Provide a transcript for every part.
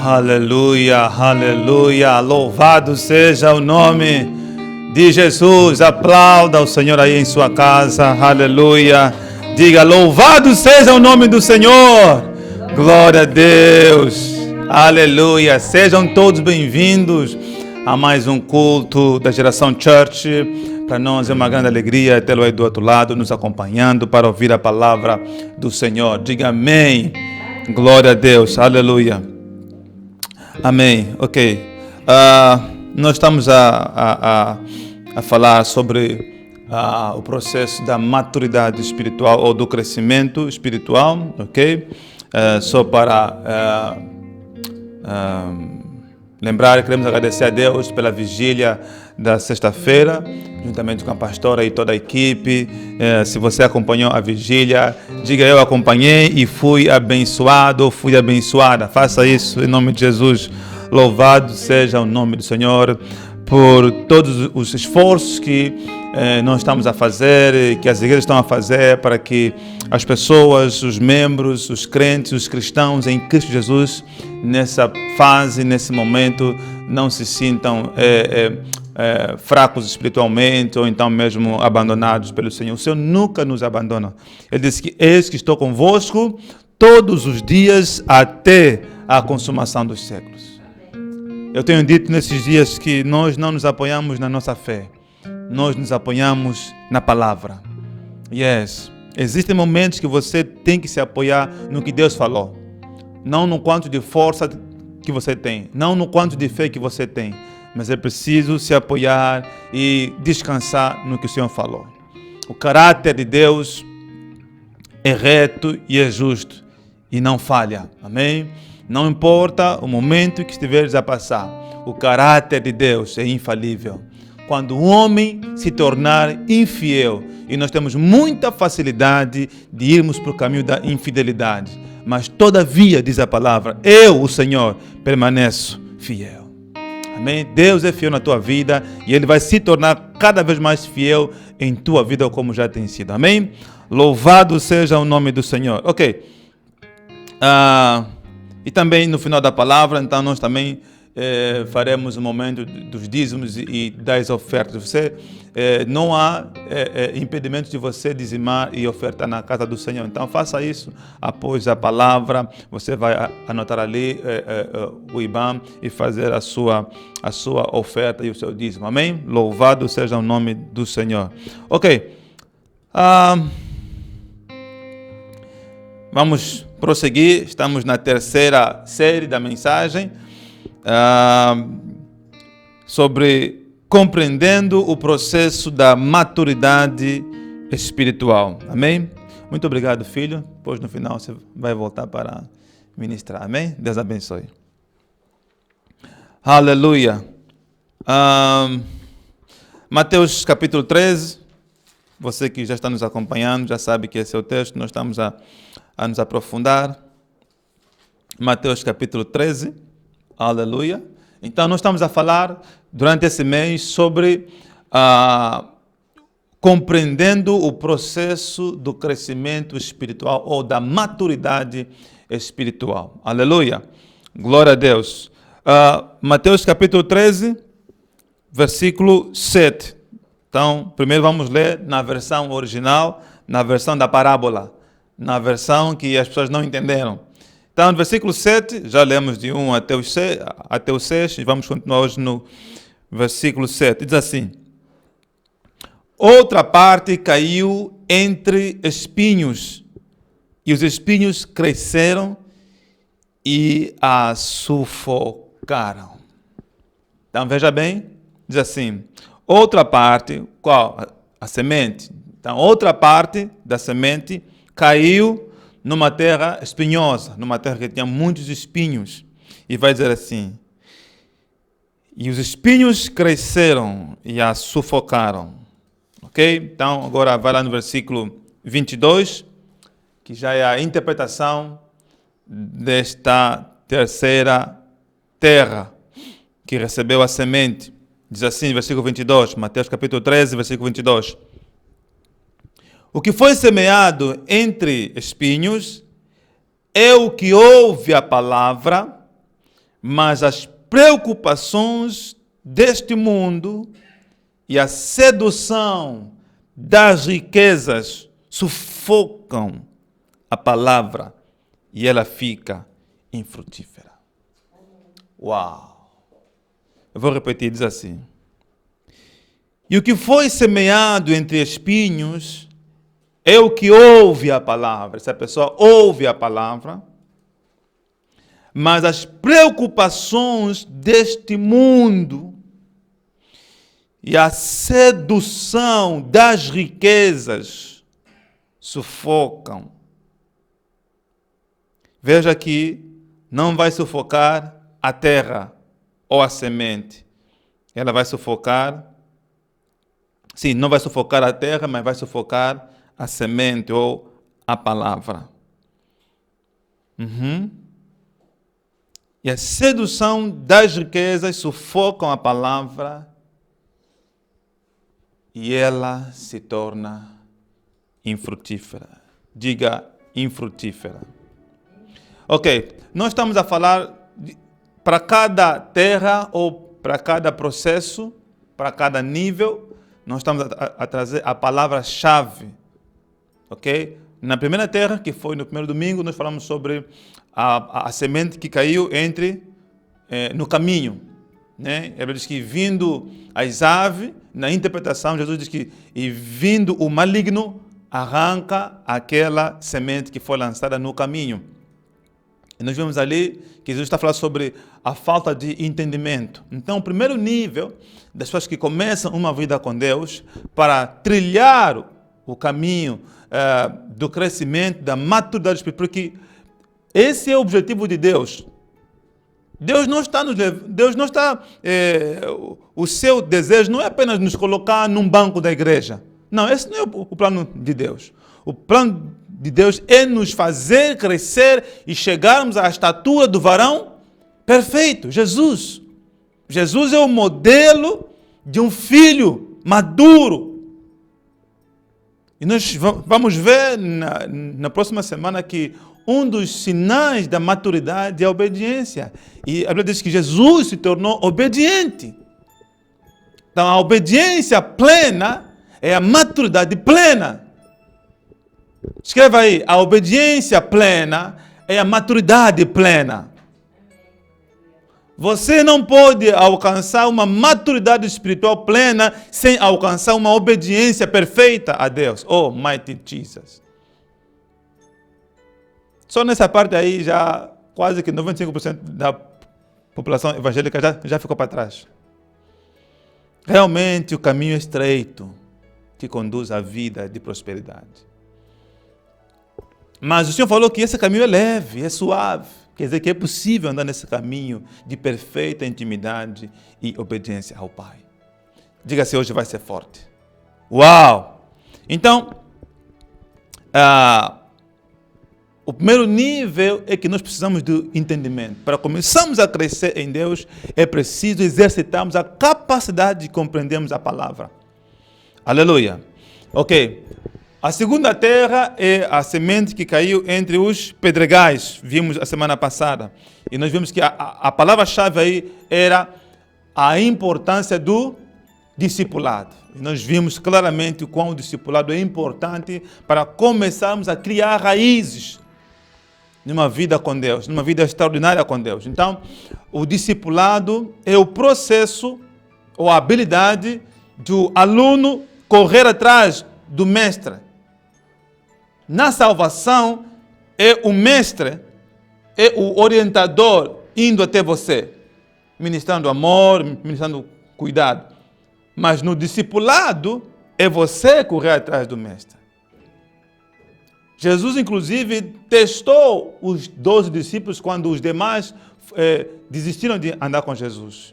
Aleluia, aleluia. Louvado seja o nome de Jesus. Aplauda o Senhor aí em sua casa. Aleluia. Diga, louvado seja o nome do Senhor. Glória a Deus. Aleluia. Sejam todos bem-vindos a mais um culto da Geração Church. Para nós é uma grande alegria tê-lo aí do outro lado, nos acompanhando para ouvir a palavra do Senhor. Diga amém. Glória a Deus. Aleluia. Amém. Ok. Nós estamos a falar sobre o processo da maturidade espiritual ou do crescimento espiritual. Ok. Só para lembrar, queremos agradecer a Deus pela vigília da sexta-feira, juntamente com a pastora e toda a equipe. Se você acompanhou a vigília, diga: eu acompanhei e fui abençoado, fui abençoada. Faça isso em nome de Jesus. Louvado seja o nome do Senhor por todos os esforços que nós estamos a fazer, que as igrejas estão a fazer para que as pessoas, os membros, os crentes, os cristãos em Cristo Jesus, nessa fase, nesse momento, não se sintam fracos espiritualmente ou então mesmo abandonados pelo Senhor. O Senhor nunca nos abandona. Ele disse que eis que estou convosco todos os dias até a consumação dos séculos. Eu tenho dito nesses dias que nós não nos apoiamos na nossa fé, nós nos apoiamos na palavra. Yes. Existem momentos que você tem que se apoiar no que Deus falou, não no quanto de força que você tem, não no quanto de fé que você tem, mas é preciso se apoiar e descansar no que o Senhor falou. O caráter de Deus é reto e é justo e não falha. Amém? Não importa o momento que estiveres a passar, o caráter de Deus é infalível. Quando o homem se tornar infiel, e nós temos muita facilidade de irmos para o caminho da infidelidade, mas todavia, diz a palavra, eu, o Senhor, permaneço fiel. Amém? Deus é fiel na tua vida e Ele vai se tornar cada vez mais fiel em tua vida como já tem sido. Amém? Louvado seja o nome do Senhor. Ok. E também no final da palavra, então nós também faremos o momento dos dízimos e das ofertas. Você não há impedimento de você dizimar e ofertar na casa do Senhor. Então faça isso após a palavra. Você vai anotar ali o IBAN e fazer a sua oferta e o seu dízimo. Amém? Louvado seja o nome do Senhor. Ok. Vamos prosseguir. Estamos na terceira série da mensagem sobre compreendendo o processo da maturidade espiritual. Amém? Muito obrigado, filho. Depois, no final, você vai voltar para ministrar. Amém? Deus abençoe. Aleluia. Mateus capítulo 13. Você que já está nos acompanhando, já sabe que esse é o texto. Nós estamos a nos aprofundar. Mateus capítulo 13. Aleluia. Então, nós estamos a falar durante esse mês sobre compreendendo o processo do crescimento espiritual ou da maturidade espiritual. Aleluia. Glória a Deus. Mateus capítulo 13, versículo 7. Então, primeiro vamos ler na versão original, na versão da parábola, na versão que as pessoas não entenderam. Então, no versículo 7, já lemos de 1 até o 6, e vamos continuar hoje no versículo 7. Diz assim: outra parte caiu entre espinhos, e os espinhos cresceram e a sufocaram. Então, veja bem, diz assim, outra parte, qual? A semente. Então, outra parte da semente caiu numa terra espinhosa, numa terra que tinha muitos espinhos. E vai dizer assim: e os espinhos cresceram e a sufocaram. Ok? Então, agora vai lá no versículo 22, que já é a interpretação desta terceira terra que recebeu a semente. Diz assim, versículo 22, Mateus capítulo 13, versículo 22. O que foi semeado entre espinhos é o que ouve a palavra, mas as preocupações deste mundo e a sedução das riquezas sufocam a palavra e ela fica infrutífera. Uau! Eu vou repetir, diz assim. E o que foi semeado entre espinhos é o que ouve a palavra. Essa pessoa ouve a palavra, mas as preocupações deste mundo e a sedução das riquezas sufocam. Veja que não vai sufocar a terra ou a semente. Ela vai sufocar, sim, não vai sufocar a terra, mas vai sufocar a semente ou a palavra. E a sedução das riquezas sufocam a palavra e ela se torna infrutífera. Diga infrutífera. Ok, nós estamos a falar para cada terra ou para cada processo, para cada nível, nós estamos a trazer a palavra-chave. Ok? Na primeira terra, que foi no primeiro domingo, nós falamos sobre a semente que caiu no caminho. Né? Ele diz que vindo as aves, na interpretação, Jesus diz que e vindo o maligno, arranca aquela semente que foi lançada no caminho. E nós vemos ali que Jesus está falando sobre a falta de entendimento. Então, o primeiro nível das pessoas que começam uma vida com Deus para trilhar o caminho do crescimento, da maturidade espiritual, porque esse é o objetivo de Deus. Deus não está o seu desejo não é apenas nos colocar num banco da igreja. Não, esse não é o plano de Deus. O plano de Deus é nos fazer crescer e chegarmos à estatura do varão perfeito, Jesus. Jesus é o modelo de um filho maduro. E nós vamos ver na próxima semana que um dos sinais da maturidade é a obediência. E a Bíblia diz que Jesus se tornou obediente. Então, a obediência plena é a maturidade plena. Escreva aí, a obediência plena é a maturidade plena. Você não pode alcançar uma maturidade espiritual plena sem alcançar uma obediência perfeita a Deus. Oh, mighty Jesus. Só nessa parte aí já quase que 95% da população evangélica já ficou para trás. Realmente o caminho é estreito que conduz à vida de prosperidade. Mas o Senhor falou que esse caminho é leve, é suave. Quer dizer que é possível andar nesse caminho de perfeita intimidade e obediência ao Pai. Diga-se, hoje vai ser forte. Uau! Então, o primeiro nível é que nós precisamos do entendimento. Para começarmos a crescer em Deus, é preciso exercitarmos a capacidade de compreendermos a palavra. Aleluia. Ok. A segunda terra é a semente que caiu entre os pedregais. Vimos a semana passada. E nós vimos que a palavra-chave aí era a importância do discipulado. E nós vimos claramente o quão o discipulado é importante para começarmos a criar raízes numa vida com Deus, numa vida extraordinária com Deus. Então, o discipulado é o processo ou a habilidade do aluno correr atrás do mestre. Na salvação, é o mestre, é o orientador indo até você, ministrando amor, ministrando cuidado. Mas no discipulado, é você correr atrás do mestre. Jesus, inclusive, testou os 12 discípulos quando os demais desistiram de andar com Jesus.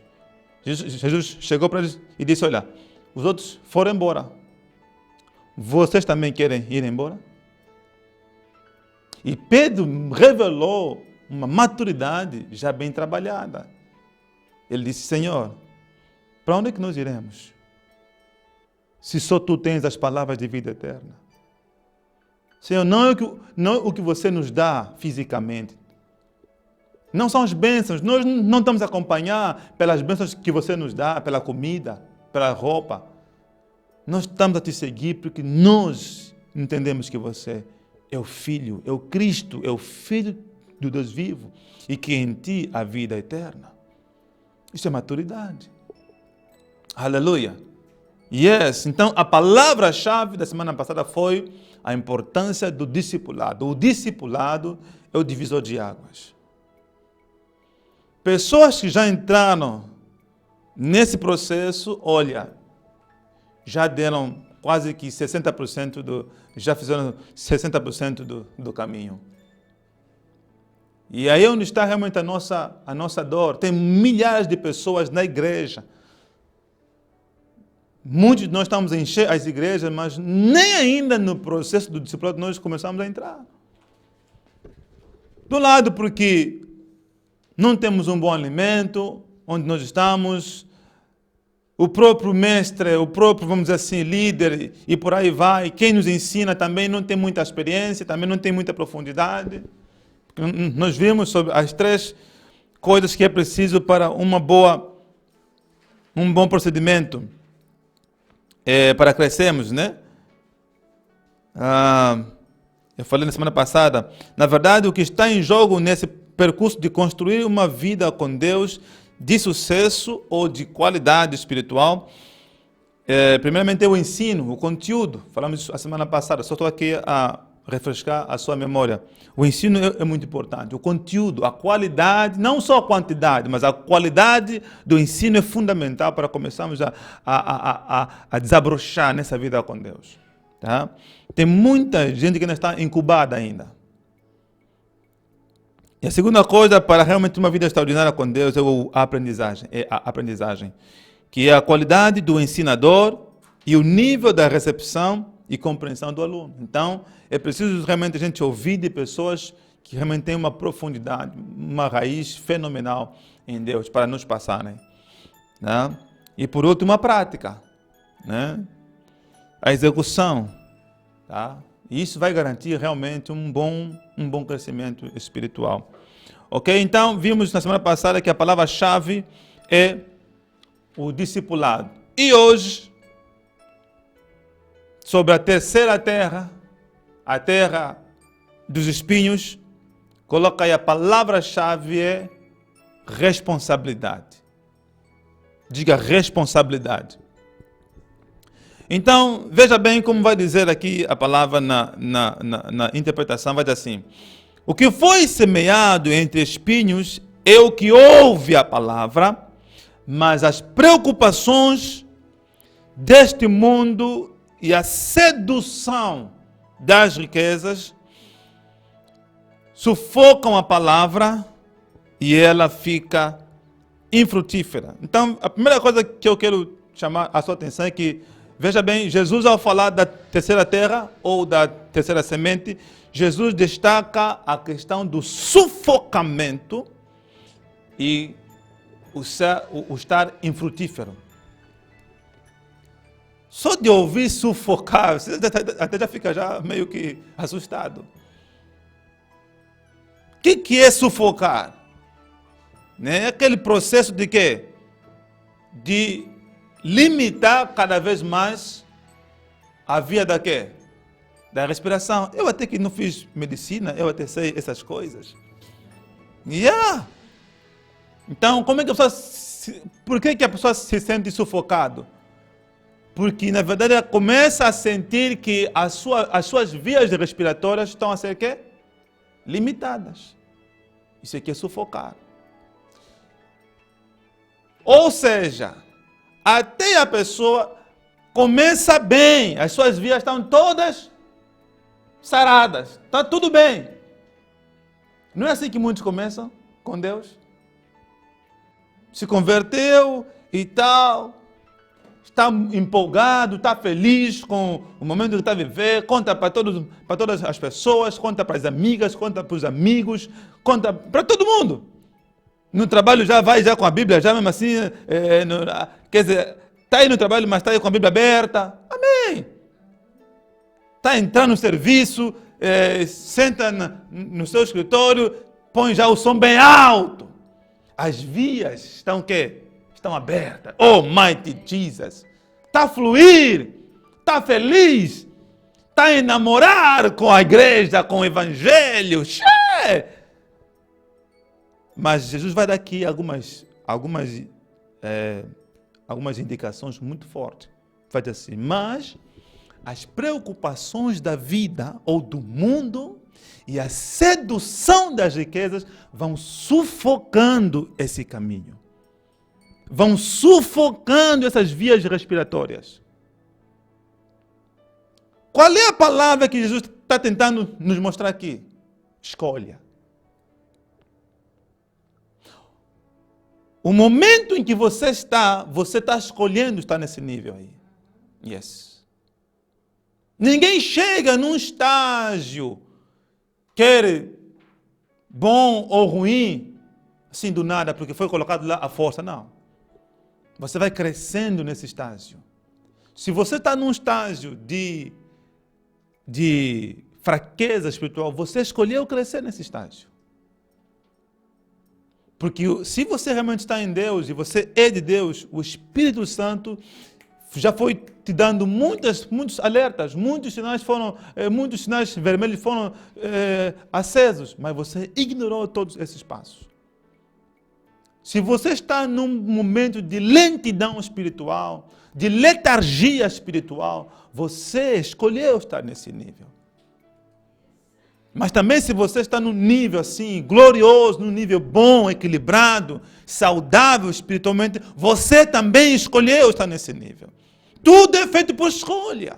Jesus chegou para eles e disse, olha, os outros foram embora. Vocês também querem ir embora? E Pedro revelou uma maturidade já bem trabalhada. Ele disse, Senhor, para onde é que nós iremos? Se só Tu tens as palavras de vida eterna. Senhor, não o que você nos dá fisicamente. Não são as bênçãos. Nós não estamos a acompanhar pelas bênçãos que você nos dá, pela comida, pela roupa. Nós estamos a te seguir porque nós entendemos que você é o Filho, é o Cristo, é o Filho do Deus vivo e que em ti há vida eterna. Isso é maturidade. Aleluia. Yes. Então, a palavra-chave da semana passada foi a importância do discipulado. O discipulado é o divisor de águas. Pessoas que já entraram nesse processo, olha, já deram quase que 60% já fizeram 60% do caminho. E aí é onde está realmente a nossa dor. Tem milhares de pessoas na igreja. Muitos de nós estamos a encher as igrejas, mas nem ainda no processo do discipulado nós começamos a entrar. Do lado porque não temos um bom alimento, onde nós estamos, o próprio mestre, o próprio, vamos dizer assim, líder, e por aí vai, quem nos ensina também não tem muita experiência, também não tem muita profundidade. Nós vimos sobre as 3 coisas que é preciso para um bom procedimento, para crescermos, né? Eu falei na semana passada, na verdade o que está em jogo nesse percurso de construir uma vida com Deus de sucesso ou de qualidade espiritual, primeiramente é o ensino, o conteúdo. Falamos isso a semana passada, só estou aqui a refrescar a sua memória. O ensino é muito importante, o conteúdo, a qualidade, não só a quantidade, mas a qualidade do ensino é fundamental para começarmos a desabrochar nessa vida com Deus. Tá? Tem muita gente que ainda está incubada ainda. E a segunda coisa para realmente uma vida extraordinária com Deus é a aprendizagem, que é a qualidade do ensinador e o nível da recepção e compreensão do aluno. Então, é preciso realmente a gente ouvir de pessoas que realmente têm uma profundidade, uma raiz fenomenal em Deus para nos passarem. Né? E por último, a prática, né? A execução. Tá? E isso vai garantir realmente um bom crescimento espiritual. Ok? Então, vimos na semana passada que a palavra-chave é o discipulado. E hoje, sobre a terceira terra, a terra dos espinhos, coloca aí a palavra-chave é responsabilidade. Diga responsabilidade. Então, veja bem como vai dizer aqui a palavra na interpretação, vai dizer assim: o que foi semeado entre espinhos é o que ouve a palavra, mas as preocupações deste mundo e a sedução das riquezas sufocam a palavra e ela fica infrutífera. Então, a primeira coisa que eu quero chamar a sua atenção é que, veja bem, Jesus, ao falar da terceira terra ou da terceira semente, Jesus destaca a questão do sufocamento e o estar infrutífero. Só de ouvir sufocar, você até já fica meio que assustado. O que é sufocar? É aquele processo de quê? De limitar cada vez mais a via da quê? Da respiração. Eu até que não fiz medicina, eu até sei essas coisas. Então, como é que a pessoa por que a pessoa se sente sufocado? Porque, na verdade, ela começa a sentir que as suas vias respiratórias estão a ser quê? Limitadas. Isso aqui é sufocar. Ou seja, até a pessoa começa bem, as suas vias estão todas saradas, está tudo bem. Não é assim que muitos começam com Deus? Se converteu e tal, está empolgado, está feliz com o momento que está a viver, conta para todas as pessoas, conta para as amigas, conta para os amigos, conta para todo mundo. No trabalho já vai com a Bíblia, já mesmo assim, quer dizer, está aí no trabalho, mas está aí com a Bíblia aberta. Amém. Está entrando no serviço, senta no seu escritório, Põe já o som bem alto. As vias estão o quê? Estão abertas. Oh, mighty Jesus. Está a fluir. Está feliz. Está a enamorar com a igreja, com o evangelho. Mas Jesus vai dar aqui algumas indicações muito fortes. Vai dizer assim, mas as preocupações da vida ou do mundo e a sedução das riquezas vão sufocando esse caminho. Vão sufocando essas vias respiratórias. Qual é a palavra que Jesus está tentando nos mostrar aqui? Escolha. O momento em que você está escolhendo estar nesse nível aí. Yes. Ninguém chega num estágio, quer bom ou ruim, assim do nada, porque foi colocado lá a força. Não. Você vai crescendo nesse estágio. Se você está num estágio de fraqueza espiritual, você escolheu crescer nesse estágio. Porque se você realmente está em Deus e você é de Deus, o Espírito Santo já foi te dando muitos alertas, muitos sinais vermelhos foram acesos, mas você ignorou todos esses passos. Se você está num momento de lentidão espiritual, de letargia espiritual, você escolheu estar nesse nível. Mas também se você está num nível assim, glorioso, num nível bom, equilibrado, saudável espiritualmente, você também escolheu estar nesse nível. Tudo é feito por escolha.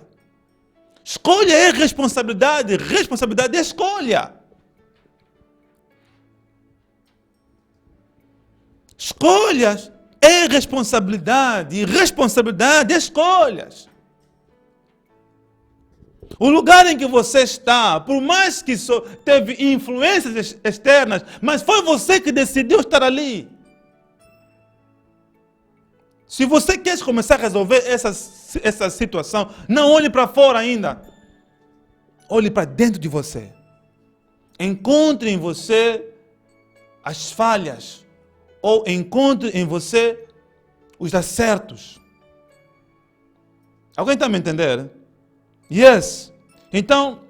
Escolha é responsabilidade, responsabilidade é escolha. Escolhas é responsabilidade, e responsabilidade é escolhas. O lugar em que você está, por mais que teve influências externas, mas foi você que decidiu estar ali. Se você quer começar a resolver essa situação, não olhe para fora ainda. Olhe para dentro de você. Encontre em você as falhas. Ou encontre em você os acertos. Alguém está me entendendo? Yes. Então,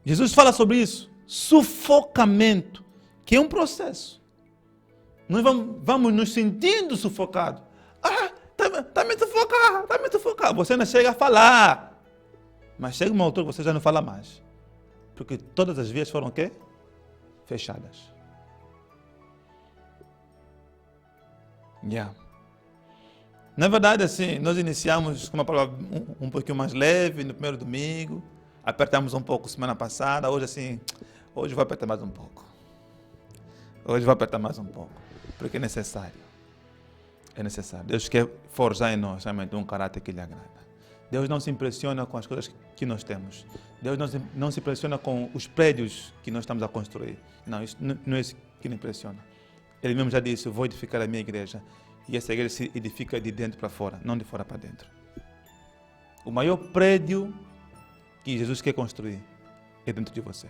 Jesus fala sobre isso. Sufocamento, que é um processo. Nós vamos nos sentindo sufocados. Está me sufocando, está me sufocando. Você não chega a falar. Mas chega uma altura que você já não fala mais. Porque todas as vias foram o quê? Fechadas. Yeah. Na verdade, assim, nós iniciamos com uma palavra um pouquinho mais leve no primeiro domingo, apertamos um pouco semana passada, hoje vou apertar mais um pouco. Hoje vou apertar mais um pouco, porque é necessário. É necessário. Deus quer forjar em nós realmente um caráter que lhe agrada. Deus não se impressiona com as coisas que nós temos. Deus não se impressiona com os prédios que nós estamos a construir. Não, isso não é isso que lhe impressiona. Ele mesmo já disse, eu vou edificar a minha igreja. E essa igreja se edifica de dentro para fora, não de fora para dentro. O maior prédio que Jesus quer construir é dentro de você,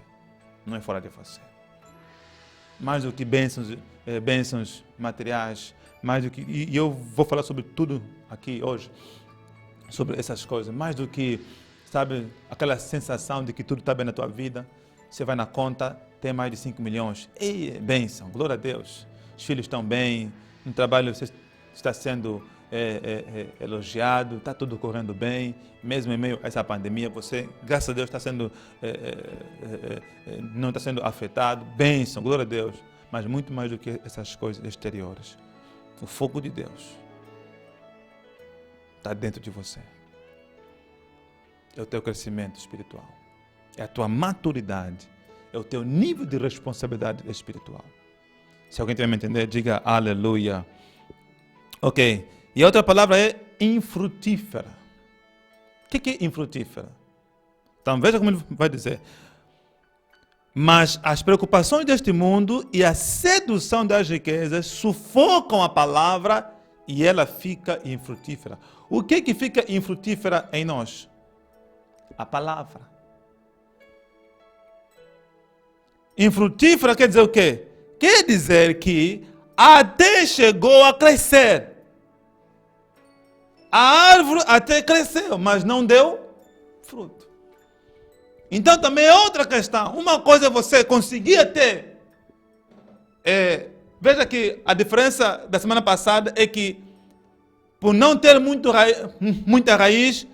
não é fora de você. Mais do que bênçãos materiais, mais do que... E eu vou falar sobre tudo aqui hoje, sobre essas coisas. Mais do que, sabe, aquela sensação de que tudo está bem na tua vida. Você vai na conta, tem mais de 5 milhões. Ei, bênção, glória a Deus. Os filhos estão bem, no trabalho você está sendo elogiado, está tudo correndo bem, mesmo em meio a essa pandemia, você, graças a Deus, não está sendo afetado, bênção, glória a Deus, mas muito mais do que essas coisas exteriores. O fogo de Deus está dentro de você. É o teu crescimento espiritual, é a tua maturidade, é o teu nível de responsabilidade espiritual. Se alguém tiver me entender, diga aleluia. Ok. E a outra palavra é infrutífera. O que é infrutífera? Então veja como ele vai dizer. Mas as preocupações deste mundo e a sedução das riquezas sufocam a palavra e ela fica infrutífera. O que fica infrutífera em nós? A palavra. Infrutífera quer dizer o quê? Quer dizer que até chegou a crescer. A árvore até cresceu, mas não deu fruto. Então também é outra questão. Uma coisa é você conseguir ter. Veja que a diferença da semana passada é que, por não ter muita raiz,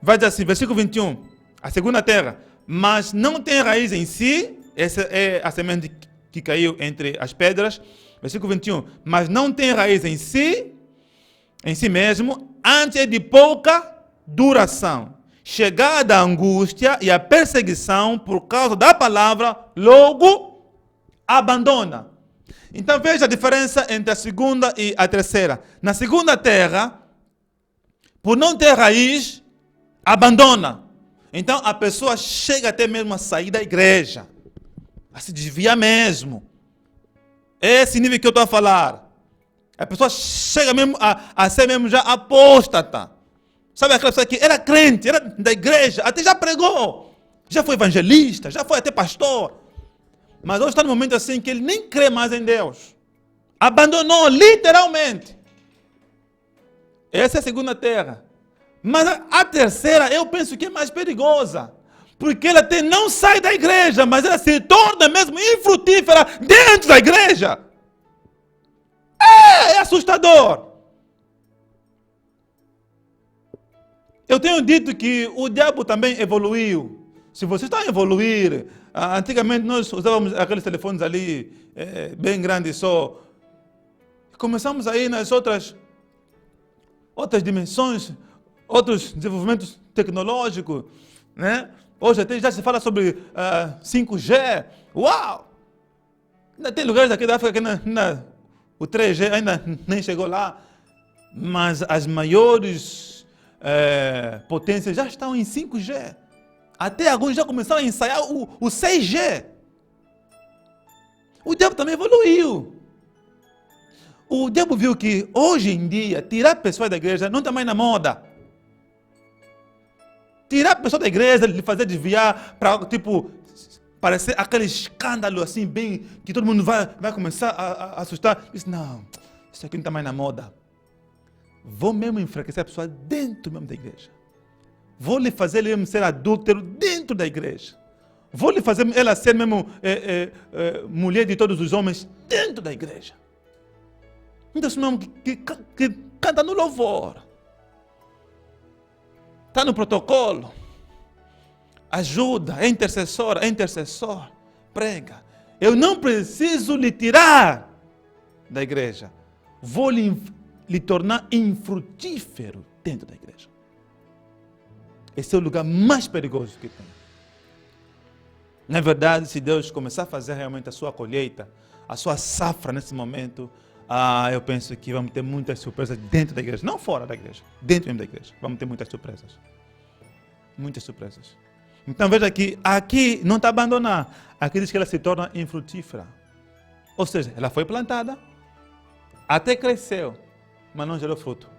vai dizer assim, versículo 21, a segunda terra, mas não tem raiz em si, essa é a semente que caiu entre as pedras, versículo 21, mas não tem raiz em si mesmo, antes é de pouca duração, chegada a angústia e a perseguição por causa da palavra, logo abandona. Então veja a diferença entre a segunda e a terceira. Na segunda terra, por não ter raiz, abandona. Então a pessoa chega até mesmo a sair da igreja, a se desviar mesmo. É esse nível que eu estou a falar. A pessoa chega mesmo a ser mesmo já apóstata. Sabe aquela pessoa que era crente, era da igreja, até já pregou, já foi evangelista, já foi até pastor. Mas hoje está no momento assim que ele nem crê mais em Deus. Abandonou literalmente. Essa é a segunda terra. Mas a terceira eu penso que é mais perigosa. Porque ela até não sai da igreja, mas ela se torna mesmo infrutífera dentro da igreja. É assustador. Eu tenho dito que o diabo também evoluiu. Se você está a evoluir, antigamente nós usávamos aqueles telefones ali, bem grandes só. Começamos aí nas outras dimensões, outros desenvolvimentos tecnológicos, né? Hoje até já se fala sobre 5G. Uau! Ainda tem lugares aqui da África que o 3G ainda nem chegou lá. Mas as maiores potências já estão em 5G. Até alguns já começaram a ensaiar o 6G. O diabo também evoluiu. O diabo viu que hoje em dia tirar pessoas da igreja não está mais na moda. Tirar pessoas da igreja, lhe fazer desviar para tipo parecer aquele escândalo assim bem que todo mundo vai começar a assustar. Diz, não, isso aqui não está mais na moda. Vou mesmo enfraquecer a pessoa dentro mesmo da igreja. Vou lhe fazer ele mesmo ser adúltero dentro da igreja. Vou lhe fazer ela ser mesmo mulher de todos os homens dentro da igreja. Então, esse mesmo que canta no louvor. Está no protocolo. Ajuda, é intercessor, prega. Eu não preciso lhe tirar da igreja. Vou lhe tornar infrutífero dentro da igreja. Esse é o lugar mais perigoso que tem. Na verdade, se Deus começar a fazer realmente a sua colheita, a sua safra nesse momento, eu penso que vamos ter muitas surpresas dentro da igreja. Não fora da igreja, dentro mesmo da igreja. Vamos ter muitas surpresas. Muitas surpresas. Então veja que aqui não está abandonar. Aqui diz que ela se torna infrutífera. Ou seja, ela foi plantada, até cresceu, mas não gerou fruto.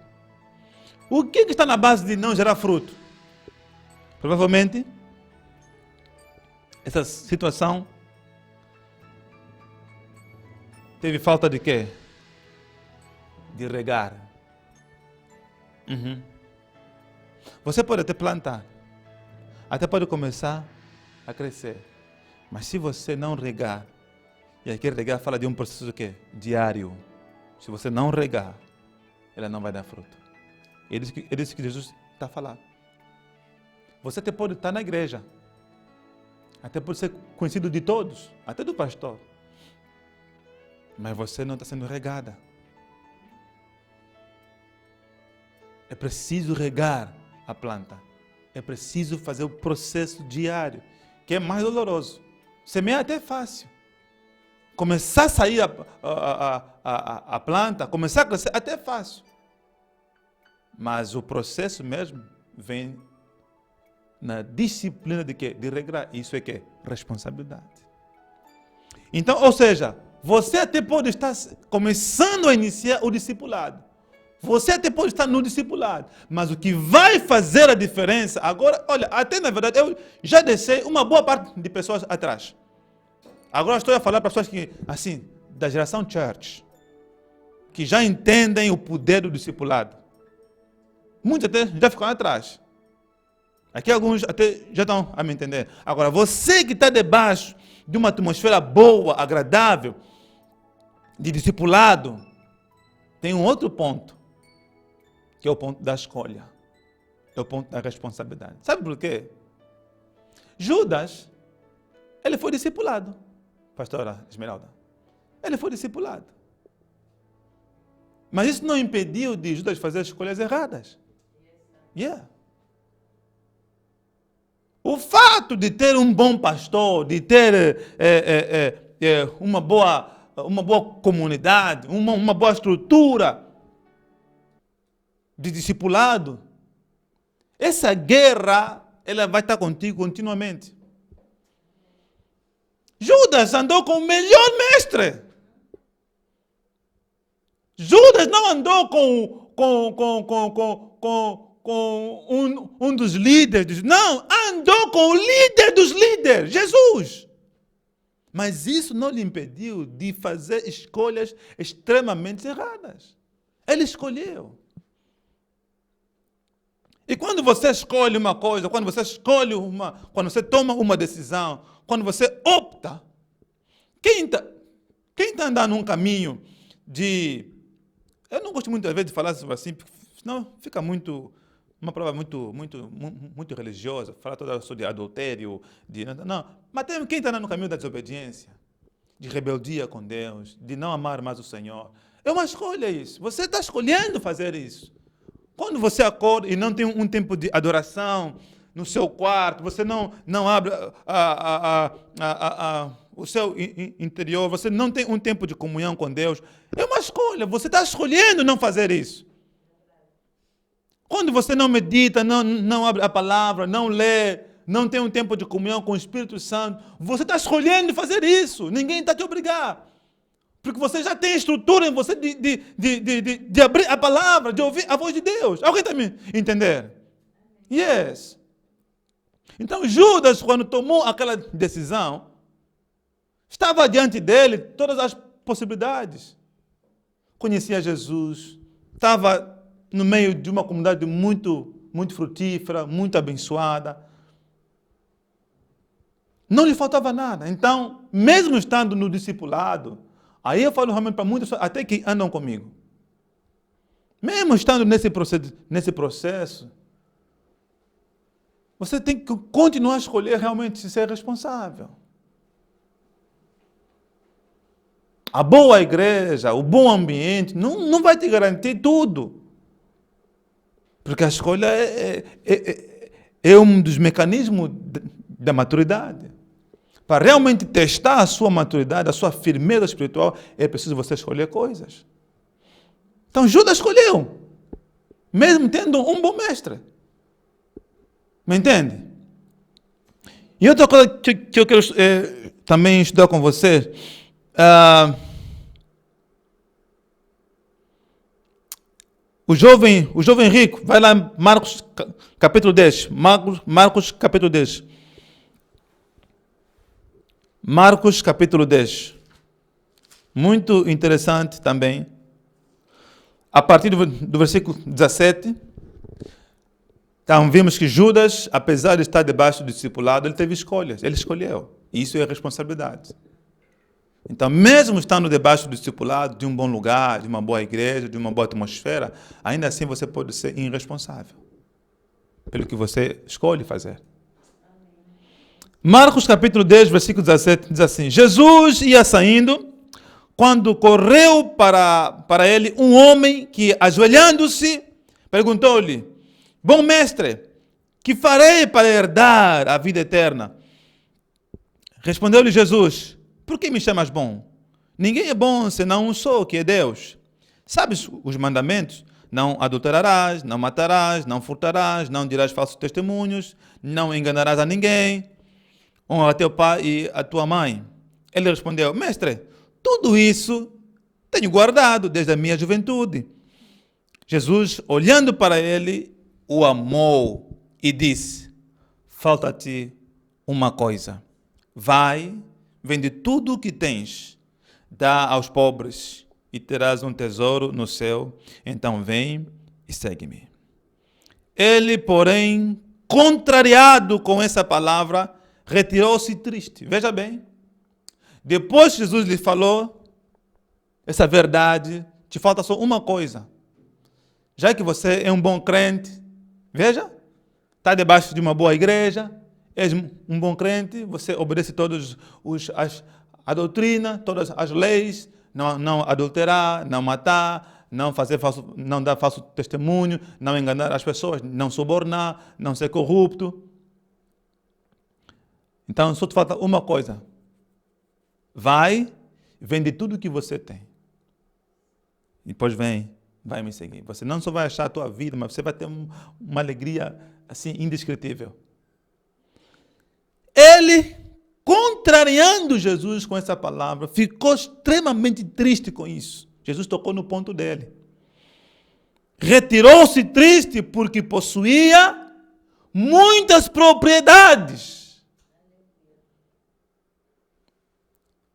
O que está na base de não gerar fruto? Provavelmente, essa situação teve falta de quê? De regar. Você pode até plantar, até pode começar a crescer, mas se você não regar, e aqui regar fala de um processo de quê? Diário. Se você não regar, ela não vai dar fruto. É isso que Jesus está falando. Você até pode estar na igreja, até pode ser conhecido de todos, até do pastor, mas você não está sendo regada. É preciso regar a planta. É preciso fazer o processo diário, que é mais doloroso. Semear até é fácil. Começar a sair a planta, começar a crescer até é fácil. Mas o processo mesmo vem na disciplina de quê? De regrar. Isso é quê? Responsabilidade. Então, ou seja, você até pode estar começando a iniciar o discipulado. Você até pode estar no discipulado, mas o que vai fazer a diferença agora, olha, até na verdade eu já deixei uma boa parte de pessoas atrás. Agora estou a falar para pessoas que, assim, da geração church, que já entendem o poder do discipulado. Muitos até já ficaram atrás. Aqui alguns até já estão a me entender. Agora, você que está debaixo de uma atmosfera boa, agradável, de discipulado, tem um outro ponto, que é o ponto da escolha. É o ponto da responsabilidade. Sabe por quê? Judas, ele foi discipulado. Pastora Esmeralda. Ele foi discipulado. Mas isso não impediu de Judas fazer as escolhas erradas. Yeah. O fato de ter um bom pastor, de ter uma boa comunidade, uma boa estrutura de discipulado, essa guerra, ela vai estar contigo continuamente. Judas andou com o melhor mestre. Judas não andou com um dos líderes. Não, andou com o líder dos líderes, Jesus. Mas isso não lhe impediu de fazer escolhas extremamente erradas. Ele escolheu. E quando você escolhe uma coisa, quando você toma uma decisão, quando você opta, quem está andando num caminho de... Eu não gosto muito, às vezes, de falar assim, porque senão fica uma palavra muito religiosa, falar toda sobre adultério, não. Mas tem quem está andando no caminho da desobediência, de rebeldia com Deus, de não amar mais o Senhor. É uma escolha isso. Você está escolhendo fazer isso. Quando você acorda e não tem um tempo de adoração no seu quarto, você não abre o seu interior, você não tem um tempo de comunhão com Deus, é uma escolha, você está escolhendo não fazer isso. Quando você não medita, não abre a palavra, não lê, não tem um tempo de comunhão com o Espírito Santo, você está escolhendo fazer isso, ninguém está te obrigar. Porque você já tem estrutura em você de abrir a palavra, de ouvir a voz de Deus. Alguém está me entendendo? Yes. Então Judas, quando tomou aquela decisão, estava diante dele todas as possibilidades. Conhecia Jesus, estava no meio de uma comunidade muito frutífera, muito abençoada. Não lhe faltava nada. Então, mesmo estando no discipulado, aí eu falo realmente para muitas pessoas, até que andam comigo. Mesmo estando nesse processo, você tem que continuar a escolher realmente ser responsável. A boa igreja, o bom ambiente, não vai te garantir tudo. Porque a escolha é um dos mecanismos da maturidade. Para realmente testar a sua maturidade, a sua firmeza espiritual, é preciso você escolher coisas. Então Judas escolheu, mesmo tendo um bom mestre. Me entende? E outra coisa que eu quero também estudar com vocês, o jovem rico, vai lá em Marcos capítulo 10, Marcos capítulo 10. Marcos capítulo 10. Muito interessante também. A partir do versículo 17, então vimos que Judas, apesar de estar debaixo do discipulado, ele teve escolhas, ele escolheu. Isso é responsabilidade. Então, mesmo estando debaixo do discipulado, de um bom lugar, de uma boa igreja, de uma boa atmosfera, ainda assim você pode ser irresponsável pelo que você escolhe fazer. Marcos capítulo 10, versículo 17, diz assim: Jesus ia saindo, quando correu para ele um homem que, ajoelhando-se, perguntou-lhe: Bom mestre, que farei para herdar a vida eterna? Respondeu-lhe Jesus: Por que me chamas bom? Ninguém é bom senão um só, que é Deus. Sabes os mandamentos? Não adulterarás, não matarás, não furtarás, não dirás falsos testemunhos, não enganarás a ninguém. Honra teu pai e a tua mãe. Ele respondeu: Mestre, tudo isso tenho guardado desde a minha juventude. Jesus, olhando para ele, o amou e disse: Falta-te uma coisa. Vai, vende tudo o que tens, dá aos pobres e terás um tesouro no céu. Então vem e segue-me. Ele, porém, contrariado com essa palavra, retirou-se triste. Veja bem, depois Jesus lhe falou essa verdade, te falta só uma coisa. Já que você é um bom crente, veja, está debaixo de uma boa igreja, és um bom crente, você obedece todas a doutrina, todas as leis, não adulterar, não matar, não dar falso testemunho, não enganar as pessoas, não subornar, não ser corrupto. Então só te falta uma coisa. Vai, vende tudo que você tem. E depois vai me seguir. Você não só vai achar a tua vida, mas você vai ter uma alegria assim indescritível. Ele, contrariando Jesus com essa palavra, ficou extremamente triste com isso. Jesus tocou no ponto dele. Retirou-se triste porque possuía muitas propriedades.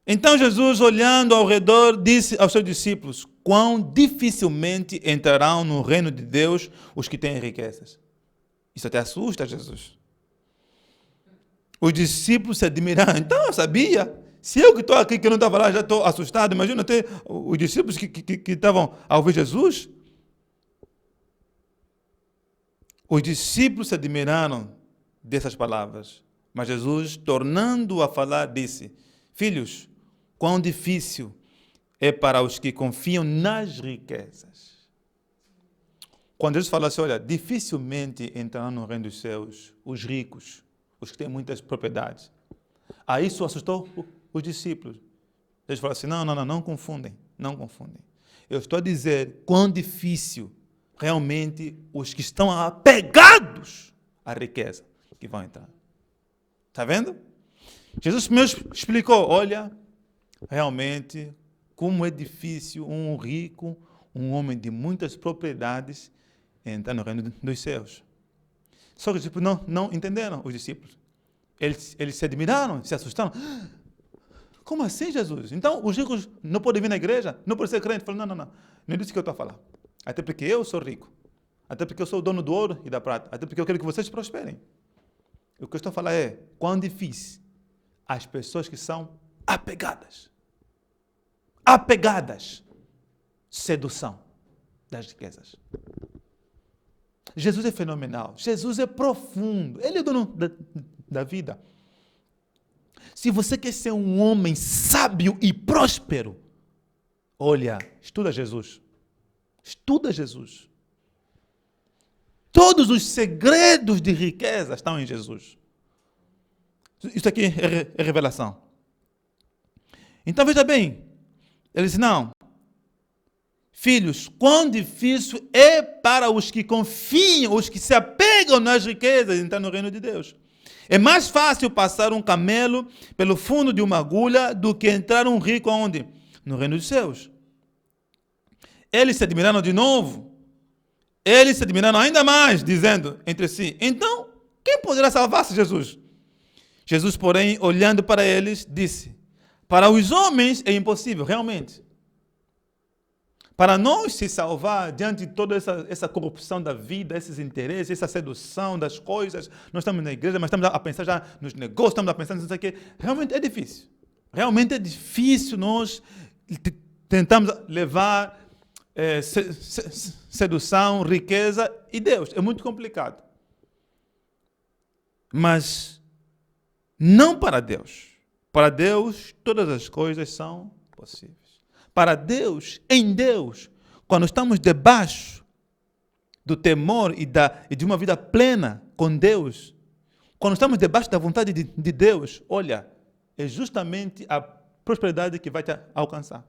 Então Jesus, olhando ao redor, disse aos seus discípulos: quão dificilmente entrarão no reino de Deus os que têm riquezas. Isso até assusta Jesus. Os discípulos se admiraram. Então eu sabia. Se eu que estou aqui, que não estava lá, já estou assustado. Imagina até os discípulos que estavam a ouvir Jesus. Os discípulos se admiraram dessas palavras. Mas Jesus, tornando a falar, disse: filhos, quão difícil é para os que confiam nas riquezas. Quando Jesus fala assim, olha, dificilmente entrarão no reino dos céus os ricos, os que têm muitas propriedades. Aí isso assustou os discípulos. Eles falaram assim, não confundem, não confundem. Eu estou a dizer quão difícil realmente os que estão apegados à riqueza que vão entrar. Está vendo? Jesus mesmo explicou, olha, realmente, como é difícil um rico, um homem de muitas propriedades, entrar no reino dos céus. Só que os discípulos não entenderam, os discípulos. Eles se admiraram, se assustaram. Como assim, Jesus? Então, os ricos não podem vir na igreja? Não podem ser crentes? Falei, não é disso que eu estou a falar. Até porque eu sou rico. Até porque eu sou o dono do ouro e da prata. Até porque eu quero que vocês prosperem. O que eu estou a falar é, quão difícil as pessoas que são apegadas. Sedução das riquezas. Jesus é fenomenal. Jesus é profundo. Ele é o dono da vida. Se você quer ser um homem sábio e próspero, olha, estuda Jesus. Estuda Jesus. Todos os segredos de riqueza estão em Jesus. Isso aqui é revelação. Então veja bem, ele disse, não, filhos, quão difícil é para os que confiam, os que se apegam nas riquezas, entrar no reino de Deus. É mais fácil passar um camelo pelo fundo de uma agulha do que entrar um rico aonde? No reino dos céus. Eles se admiraram de novo. Eles se admiraram ainda mais, dizendo entre si, então, quem poderá salvar-se, Jesus? Jesus, porém, olhando para eles, disse, para os homens é impossível, realmente. Para nós se salvar diante de toda essa corrupção da vida, esses interesses, essa sedução das coisas, nós estamos na igreja, mas estamos a pensar já nos negócios, estamos a pensar nisso aqui, realmente é difícil. Realmente é difícil nós tentamos levar sedução, riqueza e Deus. É muito complicado. Mas não para Deus. Para Deus, todas as coisas são possíveis. Para Deus, em Deus, quando estamos debaixo do temor e de uma vida plena com Deus, quando estamos debaixo da vontade de Deus, olha, é justamente a prosperidade que vai te alcançar.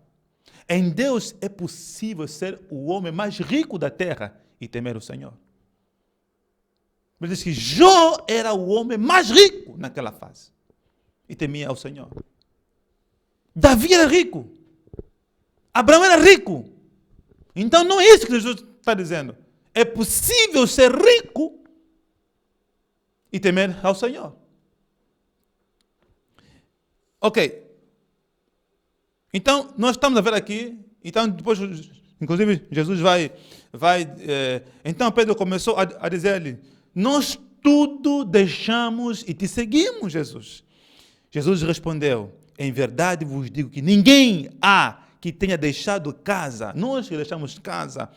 Em Deus é possível ser o homem mais rico da terra e temer o Senhor. Ele diz que Jó era o homem mais rico naquela fase e temia ao Senhor. Davi era rico. Abraão era rico. Então não é isso que Jesus está dizendo. É possível ser rico e temer ao Senhor. Ok. Então, nós estamos a ver aqui, então depois, inclusive, Jesus então Pedro começou a dizer-lhe, nós tudo deixamos e te seguimos, Jesus. Jesus respondeu, em verdade vos digo que ninguém há que tenha deixado casa, nós que deixamos casa,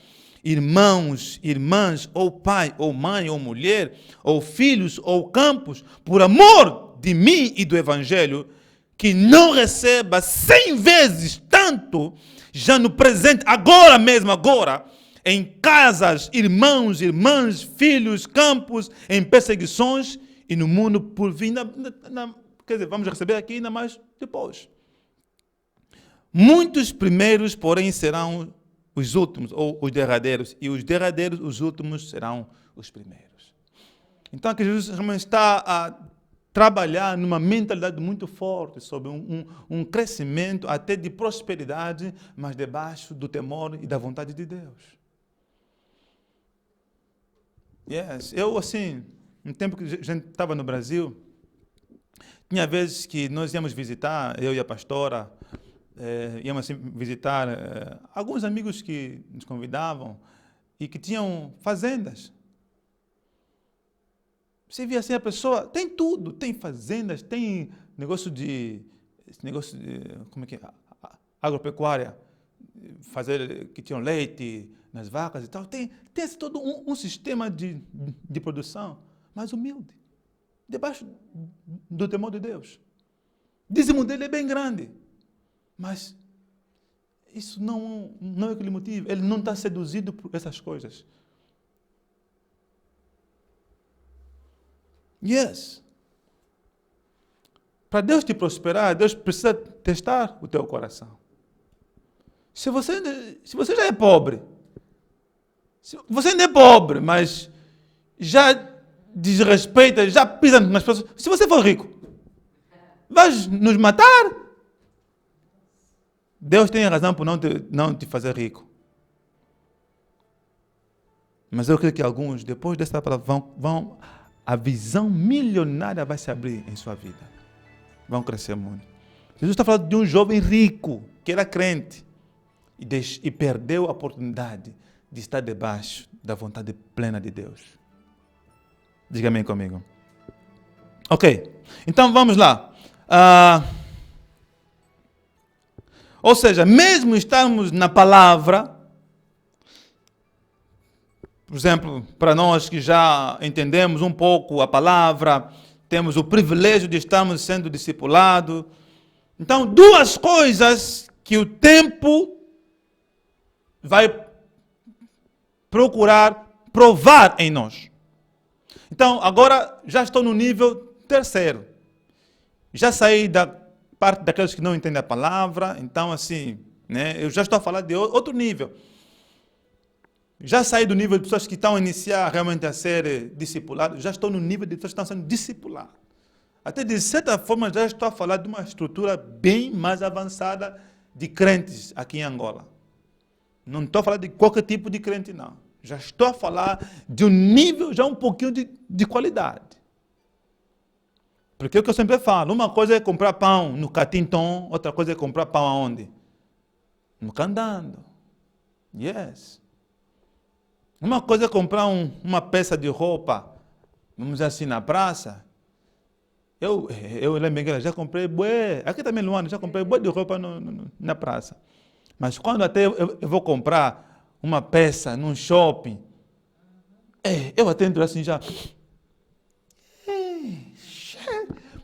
irmãos, irmãs, ou pai, ou mãe, ou mulher, ou filhos, ou campos, por amor de mim e do Evangelho, que não receba 100 vezes tanto, já no presente, agora mesmo, agora, em casas, irmãos, irmãs, filhos, campos, em perseguições e no mundo por vir. Quer dizer, vamos receber aqui ainda mais depois. Muitos primeiros, porém, serão os últimos, ou os derradeiros, e os derradeiros, os últimos, serão os primeiros. Então, aqui Jesus realmente está a trabalhar numa mentalidade muito forte sobre um crescimento até de prosperidade, mas debaixo do temor e da vontade de Deus. Eu, assim, no tempo que a gente estava no Brasil, tinha vezes que nós íamos visitar, eu e a pastora, íamos assim, visitar alguns amigos que nos convidavam e que tinham fazendas. Você via assim, a pessoa tem tudo, tem fazendas, tem negócio de como é que é? Agropecuária, que tinham leite nas vacas e tal. Tem esse todo um sistema de produção, mas humilde, debaixo do temor de Deus. O dízimo dele é bem grande, mas isso não é o que lhe motiva. Ele não está seduzido por essas coisas. Para Deus te prosperar, Deus precisa testar o teu coração. Se você já é pobre, você ainda é pobre, mas já desrespeita, já pisa nas pessoas. Se você for rico, vais nos matar? Deus tem razão por não te fazer rico. Mas eu creio que alguns, depois dessa palavra, a visão milionária vai se abrir em sua vida. Vão crescer muito. Jesus está falando de um jovem rico, que era crente, e perdeu a oportunidade de estar debaixo da vontade plena de Deus. Diga amém comigo. Ok, então vamos lá. Ou seja, mesmo estarmos na palavra, por exemplo, para nós que já entendemos um pouco a palavra, temos o privilégio de estarmos sendo discipulados. Então, duas coisas que o tempo vai procurar provar em nós. Então, agora já estou no nível terceiro. Já saí da parte daqueles que não entendem a palavra, então assim, eu já estou a falar de outro nível. Já saí do nível de pessoas que estão a iniciar realmente a ser discipulados, já estou no nível de pessoas que estão sendo discipuladas. Até de certa forma já estou a falar de uma estrutura bem mais avançada de crentes aqui em Angola. Não estou a falar de qualquer tipo de crente, não. Já estou a falar de um nível, já um pouquinho de qualidade. Porque é o que eu sempre falo, uma coisa é comprar pão no Catinton, outra coisa é comprar pão aonde? No Candando. Uma coisa é comprar uma peça de roupa, vamos dizer assim, na praça. Eu lembro que já comprei bué, aqui também em Luanda, já comprei bué de roupa na praça. Mas quando até eu vou comprar uma peça num shopping, eu até entro assim já.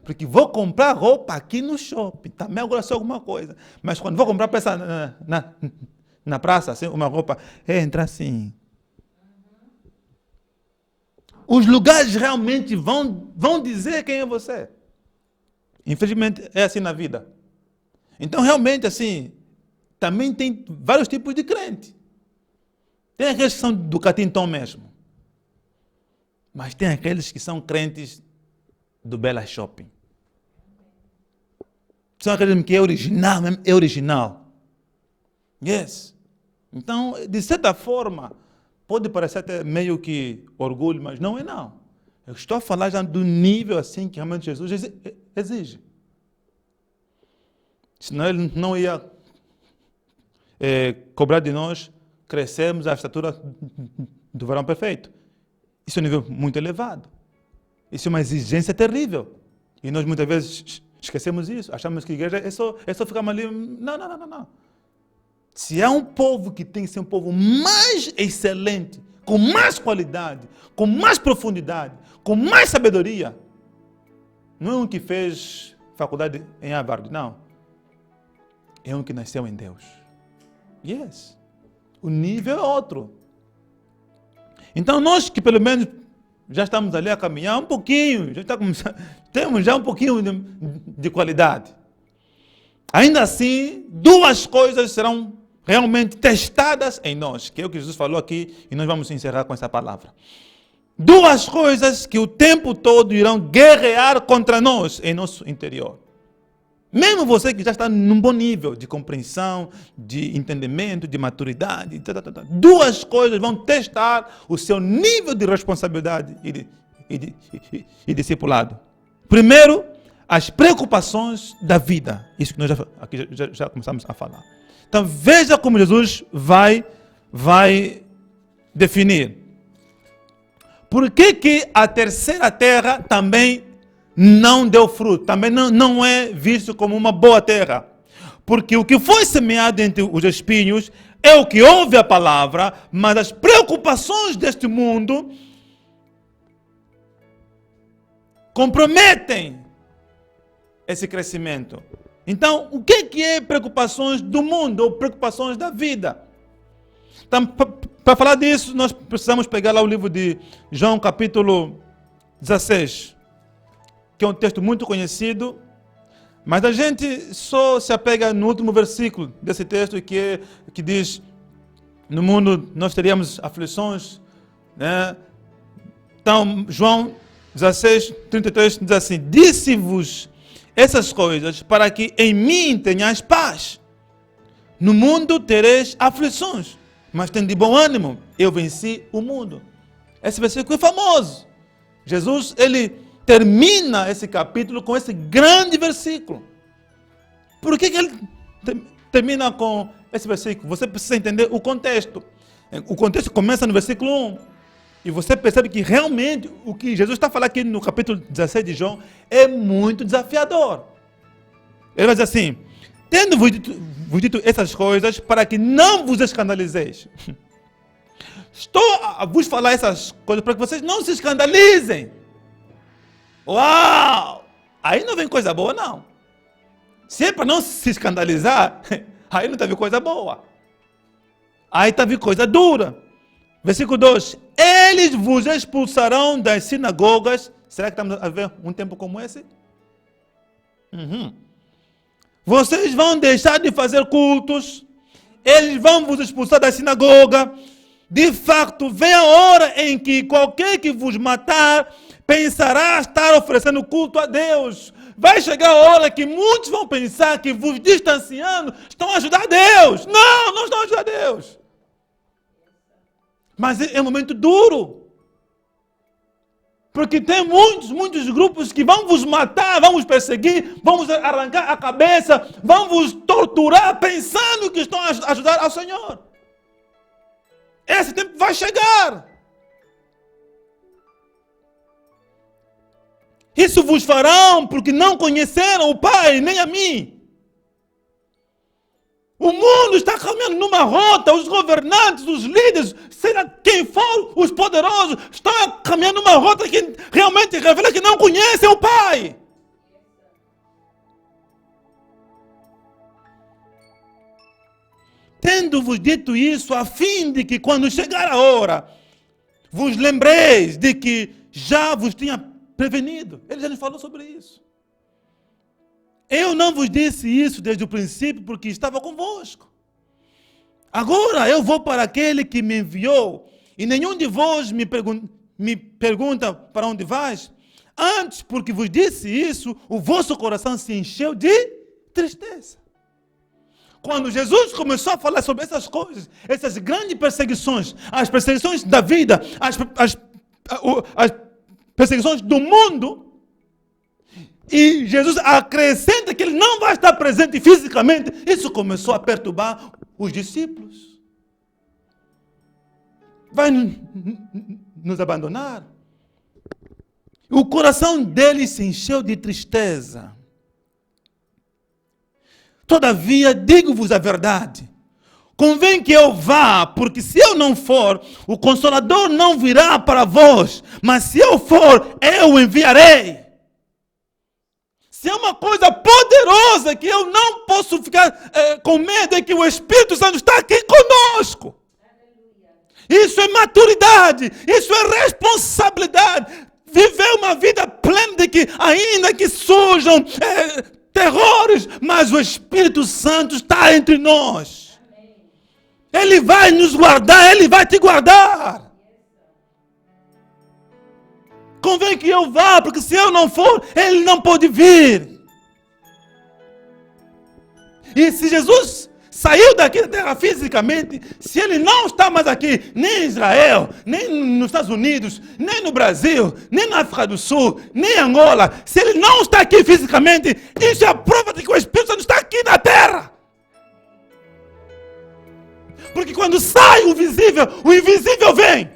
Porque vou comprar roupa aqui no shopping, também agora só alguma coisa. Mas quando vou comprar peça na praça, assim, uma roupa, entra assim. Os lugares realmente vão dizer quem é você. Infelizmente, é assim na vida. Então, realmente, assim, também tem vários tipos de crente. Tem aqueles que são do Catinton mesmo. Mas tem aqueles que são crentes do Bela Shopping. São aqueles que é original, mesmo é original. Então, de certa forma, pode parecer até meio que orgulho, mas não é não. Eu estou a falar já do nível assim que realmente Jesus exige. Senão ele não ia cobrar de nós crescermos à estatura do varão perfeito. Isso é um nível muito elevado. Isso é uma exigência terrível. E nós muitas vezes esquecemos isso. Achamos que a igreja é só ficar ali. Não. Se há um povo que tem que ser um povo mais excelente, com mais qualidade, com mais profundidade, com mais sabedoria, não é um que fez faculdade em Harvard, não. É um que nasceu em Deus. Yes. O nível é outro. Então nós que pelo menos já estamos ali a caminhar um pouquinho, temos já um pouquinho de qualidade. Ainda assim, duas coisas serão realmente testadas em nós, que é o que Jesus falou aqui, e nós vamos encerrar com essa palavra. Duas coisas que o tempo todo irão guerrear contra nós em nosso interior. Mesmo você que já está num bom nível de compreensão, de entendimento, de maturidade, duas coisas vão testar o seu nível de responsabilidade e discipulado. Primeiro, as preocupações da vida. Isso que nós aqui já começamos a falar. Então veja como Jesus vai definir. Por que a terceira terra também não deu fruto? Também não é visto como uma boa terra. Porque o que foi semeado entre os espinhos é o que ouve a palavra, mas as preocupações deste mundo comprometem esse crescimento. Então, o que é preocupações do mundo ou preocupações da vida? Então, para falar disso, nós precisamos pegar lá o livro de João, capítulo 16, que é um texto muito conhecido, mas a gente só se apega no último versículo desse texto, que diz: no mundo nós teríamos aflições, né? Então, João 16, 33 diz assim: disse-vos essas coisas para que em mim tenhais paz. No mundo tereis aflições, mas tende bom ânimo, eu venci o mundo. Esse versículo é famoso. Jesus, ele termina esse capítulo com esse grande versículo. Por que ele termina com esse versículo? Você precisa entender o contexto. O contexto começa no versículo 1. E você percebe que realmente o que Jesus está falando aqui no capítulo 16 de João é muito desafiador. Ele vai dizer assim: tendo-vos dito essas coisas para que não vos escandalizeis. Estou a vos falar essas coisas para que vocês não se escandalizem. Uau! Aí não vem coisa boa, não. Se é para não se escandalizar, aí não está vindo coisa boa. Aí está vindo coisa dura. Versículo 2: eles vos expulsarão das sinagogas. Será que estamos a ver um tempo como esse? Vocês vão deixar de fazer cultos. Eles vão vos expulsar da sinagoga. De fato, vem a hora em que qualquer que vos matar pensará estar oferecendo culto a Deus. Vai chegar a hora que muitos vão pensar que vos distanciando estão a ajudar Deus. Não estão a ajudar Deus. Mas é um momento duro. Porque tem muitos grupos que vão vos matar, vão vos perseguir, vão vos arrancar a cabeça, vão vos torturar pensando que estão a ajudar ao Senhor. Esse tempo vai chegar. Isso vos farão porque não conheceram o Pai, nem a mim. O mundo está caminhando numa rota, os governantes, os líderes, seja quem for, os poderosos, estão caminhando numa rota que realmente revela que não conhecem o Pai. Tendo-vos dito isso, a fim de que quando chegar a hora, vos lembreis de que já vos tinha prevenido. Ele já nos falou sobre isso. Eu não vos disse isso desde o princípio porque estava convosco. Agora eu vou para aquele que me enviou e nenhum de vós me pergunta para onde vais. Antes, porque vos disse isso, o vosso coração se encheu de tristeza. Quando Jesus começou a falar sobre essas coisas, essas grandes perseguições, as perseguições da vida, as perseguições do mundo, e Jesus acrescenta que ele não vai estar presente fisicamente, isso começou a perturbar os discípulos? Vai nos abandonar? O coração deles se encheu de tristeza. Todavia, digo-vos a verdade. Convém que eu vá, porque se eu não for, o Consolador não virá para vós. Mas se eu for, eu o enviarei. Se é uma coisa poderosa que eu não posso ficar com medo, é que o Espírito Santo está aqui conosco. Isso é maturidade, isso é responsabilidade. Viver uma vida plena de que, ainda que surjam terrores, mas o Espírito Santo está entre nós. Ele vai nos guardar, Ele vai te guardar. Convém que eu vá, porque se eu não for, Ele não pode vir. E se Jesus saiu daqui da terra fisicamente, se Ele não está mais aqui, nem em Israel, nem nos Estados Unidos, nem no Brasil, nem na África do Sul, nem em Angola, se Ele não está aqui fisicamente, isso é a prova de que o Espírito Santo está aqui na terra. Porque quando sai o invisível vem.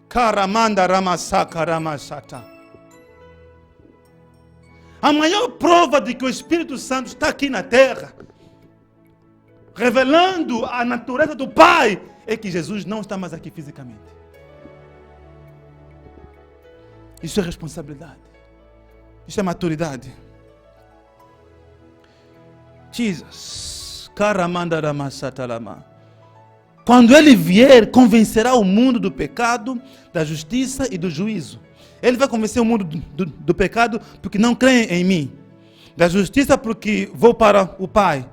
Karamanda Ramasaka Ramasata. A maior prova de que o Espírito Santo está aqui na terra, revelando a natureza do Pai, é que Jesus não está mais aqui fisicamente. Isso é responsabilidade. Isso é maturidade. Jesus. Karamanda Ramasata Lama. Quando Ele vier, convencerá o mundo do pecado, da justiça e do juízo. Ele vai convencer o mundo do pecado porque não creem em mim. Da justiça porque vou para o Pai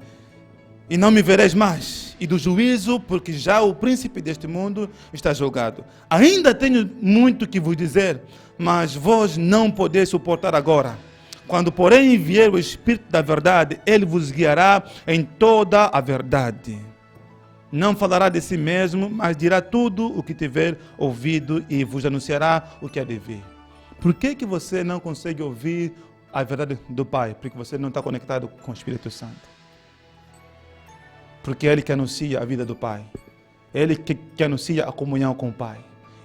e não me vereis mais. E do juízo porque já o príncipe deste mundo está julgado. Ainda tenho muito que vos dizer, mas vós não podeis suportar agora. Quando porém vier o Espírito da verdade, Ele vos guiará em toda a verdade. Não falará de si mesmo, mas dirá tudo o que tiver ouvido e vos anunciará o que há de vir. Por que você não consegue ouvir a verdade do Pai? Porque você não está conectado com o Espírito Santo. Porque é Ele que anuncia a vida do Pai. É Ele que anuncia a comunhão com o Pai.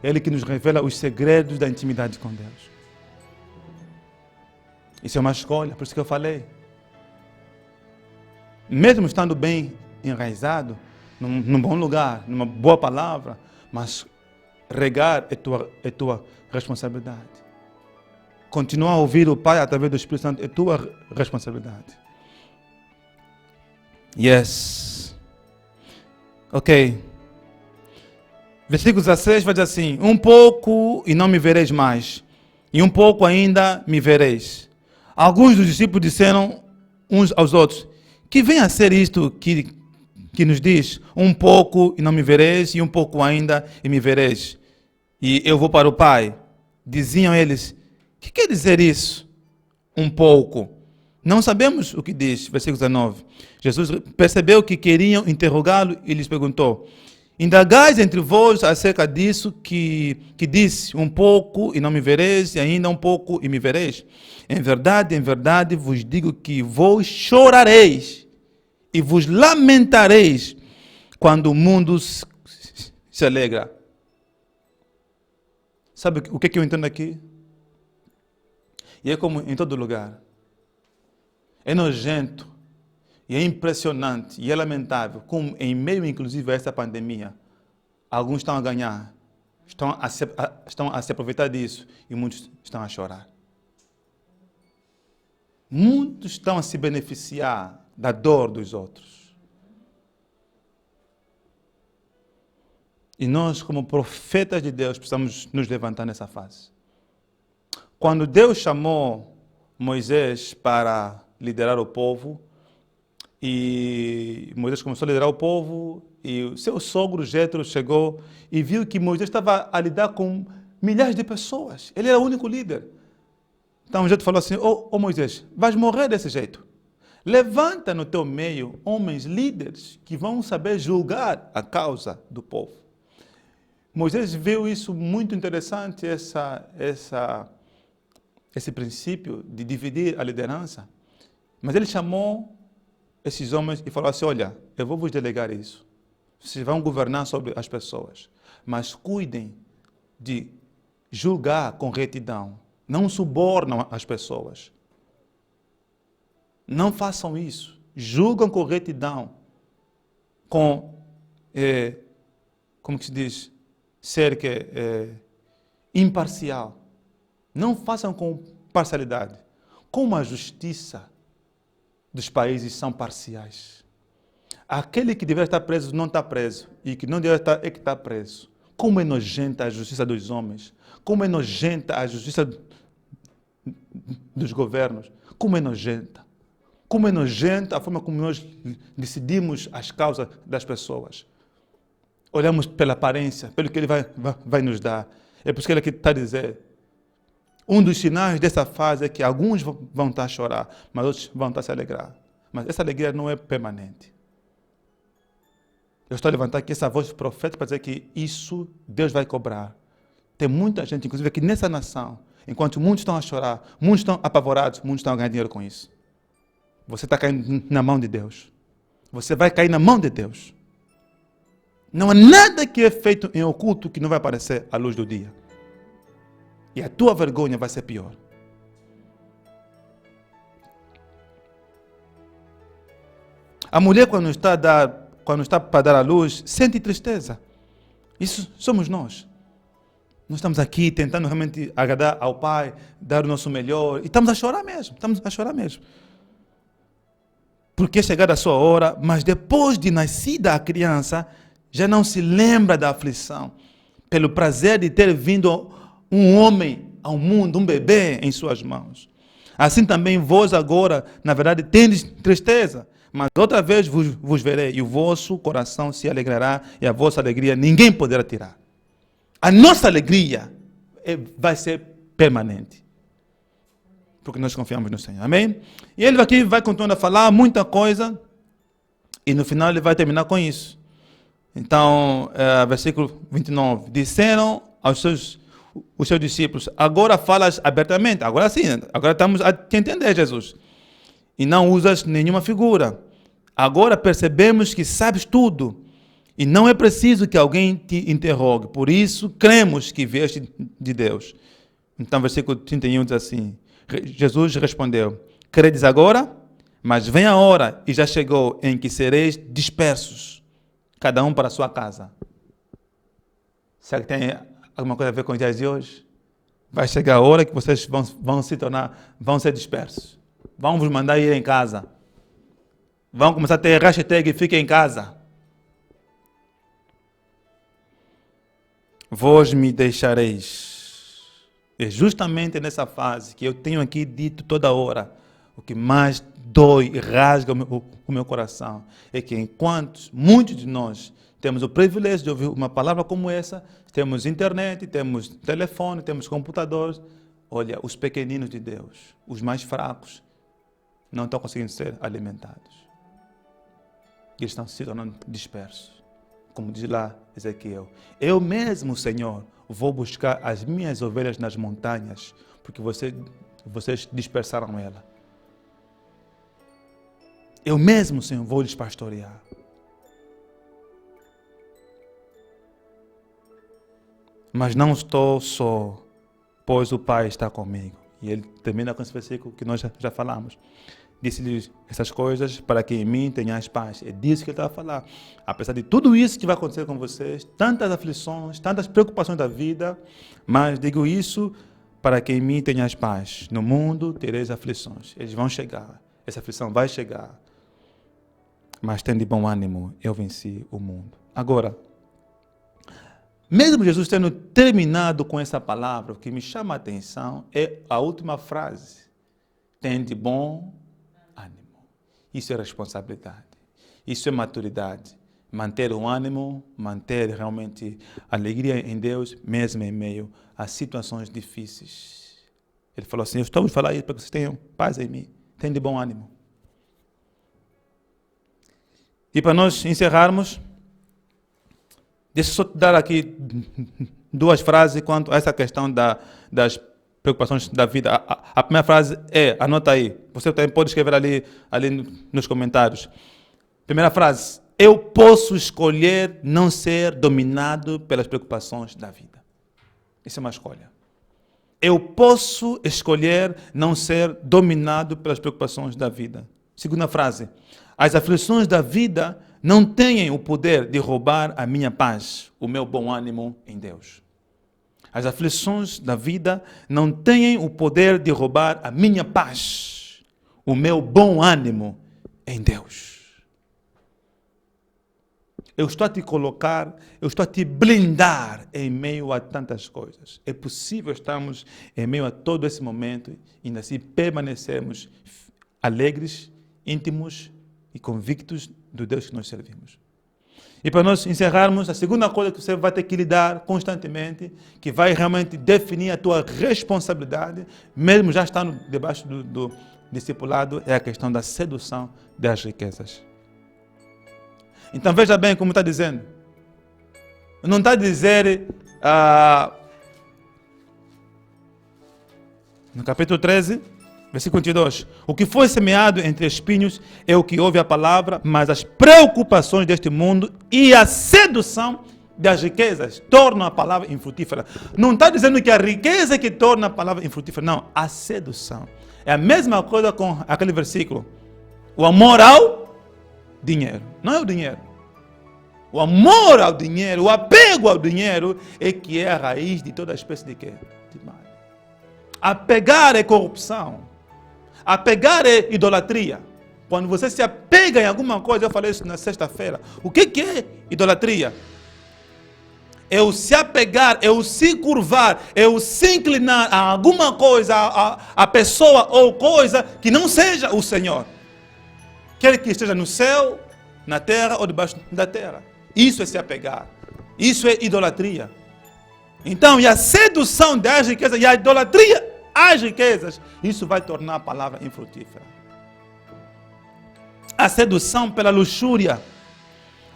É Ele que nos revela os segredos da intimidade com Deus. Isso é uma escolha, por isso que eu falei. Mesmo estando bem enraizado, num bom lugar, numa boa palavra, mas regar é tua responsabilidade. Continuar a ouvir o Pai através do Espírito Santo é tua responsabilidade. Yes. Ok. Versículo 16 vai dizer assim: um pouco e não me vereis mais, e um pouco ainda me vereis. Alguns dos discípulos disseram uns aos outros: que vem a ser isto que nos diz, um pouco e não me vereis, e um pouco ainda e me vereis, e eu vou para o Pai? Diziam eles: o que quer dizer isso? Um pouco. Não sabemos o que diz. Versículo 19. Jesus percebeu que queriam interrogá-lo e lhes perguntou: indagais entre vós acerca disso que disse, um pouco e não me vereis, e ainda um pouco e me vereis? Em verdade vos digo que vos chorareis e vos lamentareis quando o mundo se alegra. Sabe o que eu entendo aqui? E é como em todo lugar. É nojento, e é impressionante, e é lamentável, como em meio inclusive a essa pandemia, alguns estão a ganhar, estão a se aproveitar disso, e muitos estão a chorar. Muitos estão a se beneficiar da dor dos outros. E nós, como profetas de Deus, precisamos nos levantar nessa fase. Quando Deus chamou Moisés para liderar o povo, e Moisés começou a liderar o povo, e o seu sogro Jetro chegou e viu que Moisés estava a lidar com milhares de pessoas. Ele era o único líder. Então Jetro falou assim: ô Moisés, vais morrer desse jeito. Levanta no teu meio homens líderes que vão saber julgar a causa do povo. Moisés viu isso muito interessante, esse princípio de dividir a liderança. Mas ele chamou esses homens e falou assim, olha, eu vou vos delegar isso. Vocês vão governar sobre as pessoas, mas cuidem de julgar com retidão. Não subornam as pessoas. Não façam isso. Julgam com retidão. Com, como que se diz? Ser imparcial. Não façam com parcialidade. Como a justiça dos países são parciais. Aquele que deveria estar preso não está preso. E que não deveria estar é que está preso. Como é nojenta a justiça dos homens. Como é nojenta a justiça dos governos. Como é nojenta. Como é nojenta a forma como nós decidimos as causas das pessoas. Olhamos pela aparência, pelo que ele vai nos dar. É por isso que ele aqui está a dizer. Um dos sinais dessa fase é que alguns vão estar a chorar, mas outros vão estar a se alegrar. Mas essa alegria não é permanente. Eu estou a levantar aqui essa voz profética para dizer que isso Deus vai cobrar. Tem muita gente, inclusive aqui nessa nação, enquanto muitos estão a chorar, muitos estão apavorados, muitos estão a ganhar dinheiro com isso. Você está caindo na mão de Deus. Você vai cair na mão de Deus. Não há nada que é feito em oculto que não vai aparecer à luz do dia. E a tua vergonha vai ser pior. A mulher, quando está para dar à luz, sente tristeza. Isso somos nós. Nós estamos aqui tentando realmente agradar ao Pai, dar o nosso melhor. E estamos a chorar mesmo. Estamos a chorar mesmo. Porque é chegada a sua hora, mas depois de nascida a criança, já não se lembra da aflição. Pelo prazer de ter vindo um homem ao mundo, um bebê em suas mãos. Assim também vós agora, na verdade, tendes tristeza, mas outra vez vos verei, e o vosso coração se alegrará, e a vossa alegria ninguém poderá tirar. A nossa alegria vai ser permanente. Porque nós confiamos no Senhor. Amém? E ele aqui vai continuando a falar muita coisa, e no final ele vai terminar com isso. Então, versículo 29. Disseram aos seus discípulos, agora falas abertamente. Agora sim, agora estamos a te entender, Jesus. E não usas nenhuma figura. Agora percebemos que sabes tudo. E não é preciso que alguém te interrogue. Por isso, cremos que vieste de Deus. Então, versículo 31 diz assim, Jesus respondeu, credes agora? Mas vem a hora, e já chegou, em que sereis dispersos, cada um para a sua casa. Será que tem alguma coisa a ver com os dias de hoje? Vai chegar a hora que vocês vão ser dispersos. Vão vos mandar ir em casa. Vão começar a ter hashtag fica em casa. Vós me deixareis. É justamente nessa fase que eu tenho aqui dito toda hora, o que mais dói e rasga o meu coração, é que enquanto muitos de nós temos o privilégio de ouvir uma palavra como essa, temos internet, temos telefone, temos computadores, olha, os pequeninos de Deus, os mais fracos, não estão conseguindo ser alimentados. Eles estão se tornando dispersos. Como diz lá Ezequiel, eu mesmo, Senhor, vou buscar as minhas ovelhas nas montanhas, porque vocês dispersaram ela. Eu mesmo, Senhor, vou lhes pastorear. Mas não estou só, pois o Pai está comigo. E ele termina com esse versículo que nós já falamos. Disse-lhes essas coisas para que em mim tenhais paz. É disso que ele estava a falar. Apesar de tudo isso que vai acontecer com vocês, tantas aflições, tantas preocupações da vida, mas digo isso para que em mim tenhais paz. No mundo tereis aflições. Eles vão chegar. Essa aflição vai chegar. Mas tende bom ânimo, eu venci o mundo. Agora, mesmo Jesus tendo terminado com essa palavra, o que me chama a atenção é a última frase. Tende bom ânimo. Isso é responsabilidade. Isso é maturidade. Manter o ânimo, manter realmente a alegria em Deus, mesmo em meio a situações difíceis. Ele falou assim, eu estou a falar isso para que vocês tenham paz em mim. Tende bom ânimo. E para nós encerrarmos, deixa eu só dar aqui duas frases quanto a essa questão das preocupações da vida. A primeira frase é, anota aí, Você também pode escrever ali nos comentários. Primeira frase. Eu posso escolher não ser dominado pelas preocupações da vida. Isso é uma escolha. Eu posso escolher não ser dominado pelas preocupações da vida. Segunda frase. As aflições da vida não têm o poder de roubar a minha paz, o meu bom ânimo em Deus. As aflições da vida não têm o poder de roubar a minha paz, o meu bom ânimo em Deus. Eu estou a te colocar, eu estou a te blindar em meio a tantas coisas. É possível estarmos em meio a todo esse momento e ainda assim permanecermos alegres, íntimos e convictos do Deus que nós servimos. E para nós encerrarmos, a segunda coisa que você vai ter que lidar constantemente, que vai realmente definir a tua responsabilidade, mesmo já estando debaixo do discipulado, é a questão da sedução das riquezas. Então veja bem como está dizendo. Não está a dizer, no capítulo 13, versículo 22, o que foi semeado entre espinhos é o que ouve a palavra, mas as preocupações deste mundo e a sedução das riquezas tornam a palavra infrutífera. Não está dizendo que a riqueza é que torna a palavra infrutífera, não, a sedução. É a mesma coisa com aquele versículo. O amor ao dinheiro, não é o dinheiro. O amor ao dinheiro, o apego ao dinheiro é que é a raiz de toda espécie de quê? De mal. Apegar é corrupção. Apegar é idolatria. Quando você se apega em alguma coisa, eu falei isso na sexta-feira. O que é idolatria? É o se apegar, é o se curvar, é o se inclinar a alguma coisa, a pessoa ou coisa que não seja o Senhor. Quer que esteja no céu, na terra ou debaixo da terra. Isso é se apegar. Isso é idolatria. Então, e a sedução das riquezas e a idolatria às riquezas, isso vai tornar a palavra infrutífera. A sedução pela luxúria,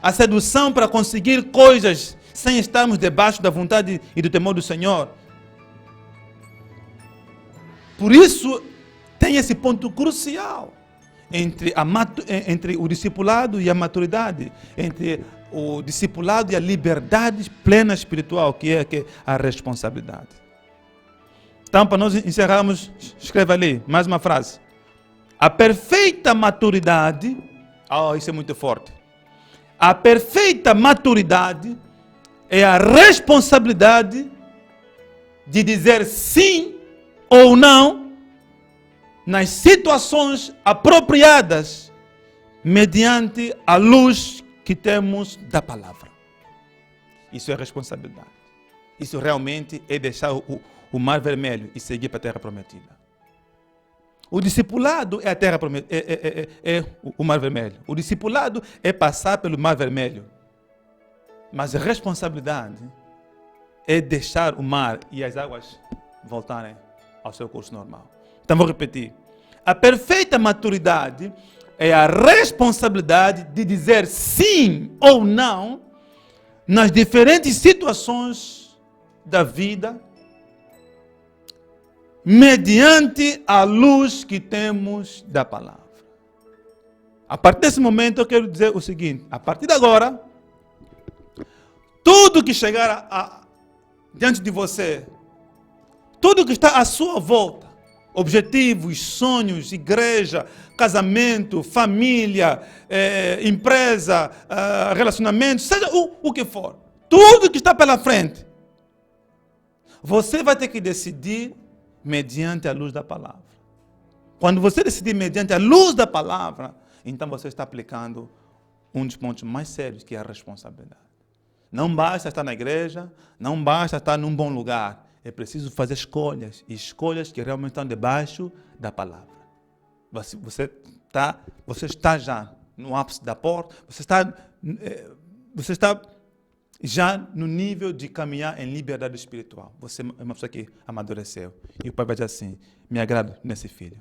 a sedução para conseguir coisas sem estarmos debaixo da vontade e do temor do Senhor. Por isso, tem esse ponto crucial entre o discipulado e a maturidade, entre o discipulado e a liberdade plena espiritual, que é a responsabilidade. Então, para nós encerrarmos, escreva ali, mais uma frase. A perfeita maturidade, isso é muito forte. A perfeita maturidade é a responsabilidade de dizer sim ou não nas situações apropriadas, mediante a luz que temos da palavra. Isso é responsabilidade. Isso realmente é deixar o mar vermelho e seguir para a terra prometida. O discipulado é a terra prometida, é o mar vermelho. O discipulado é passar pelo mar vermelho. Mas a responsabilidade é deixar o mar e as águas voltarem ao seu curso normal. Então vou repetir. A perfeita maturidade é a responsabilidade de dizer sim ou não nas diferentes situações da vida, mediante a luz que temos da palavra. A partir desse momento eu quero dizer o seguinte: a partir de agora, tudo que chegar diante de você, tudo que está à sua volta, objetivos, sonhos, igreja, casamento, família, empresa, relacionamento, seja o que for, tudo que está pela frente, você vai ter que decidir mediante a luz da palavra. Quando você decidir mediante a luz da palavra, então você está aplicando um dos pontos mais sérios, que é a responsabilidade. Não basta estar na igreja, não basta estar num bom lugar. É preciso fazer escolhas, escolhas que realmente estão debaixo da palavra. Você está já no ápice da porta, você está já no nível de caminhar em liberdade espiritual. Você é uma pessoa que amadureceu. E o pai vai dizer assim: me agrado nesse filho.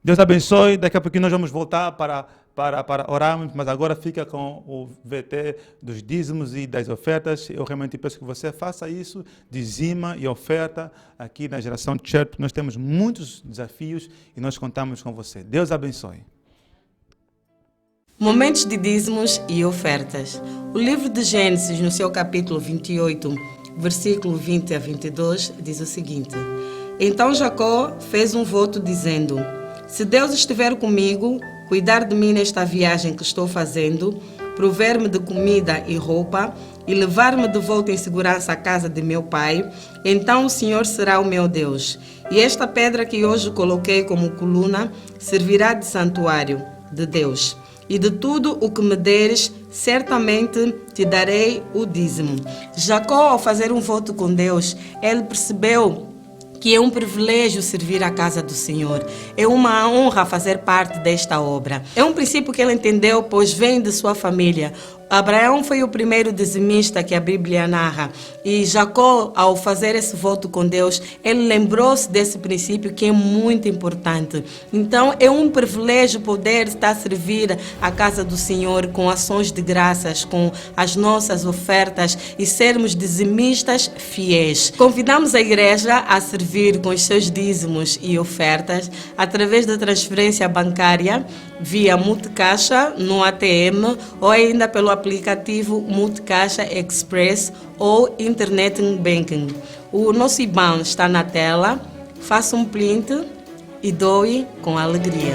Deus abençoe. Daqui a pouquinho nós vamos voltar para para orarmos, mas agora fica com o VT dos dízimos e das ofertas. Eu realmente peço que você faça isso, dizima e oferta aqui na Geração Church. Nós temos muitos desafios e nós contamos com você. Deus abençoe. Momentos de dízimos e ofertas. O livro de Gênesis, no seu capítulo 28, versículo 20 a 22, diz o seguinte: Então Jacó fez um voto dizendo: Se Deus estiver comigo, cuidar de mim nesta viagem que estou fazendo, prover-me de comida e roupa e levar-me de volta em segurança à casa de meu pai, então o Senhor será o meu Deus. E esta pedra que hoje coloquei como coluna servirá de santuário de Deus. E de tudo o que me deres, certamente te darei o dízimo. Jacó, ao fazer um voto com Deus, ele percebeu que é um privilégio servir a casa do Senhor. É uma honra fazer parte desta obra. É um princípio que ele entendeu, pois vem de sua família. Abraão foi o primeiro dizimista que a Bíblia narra. E Jacó, ao fazer esse voto com Deus, ele lembrou-se desse princípio que é muito importante. Então, é um privilégio poder estar a servir a casa do Senhor com ações de graças, com as nossas ofertas e sermos dizimistas fiéis. Convidamos a igreja a servir com os seus dízimos e ofertas através da transferência bancária via Multicaixa no ATM ou ainda pelo aplicativo Multicaixa Express ou Internet Banking. O nosso IBAN está na tela. Faça um print e doe com alegria.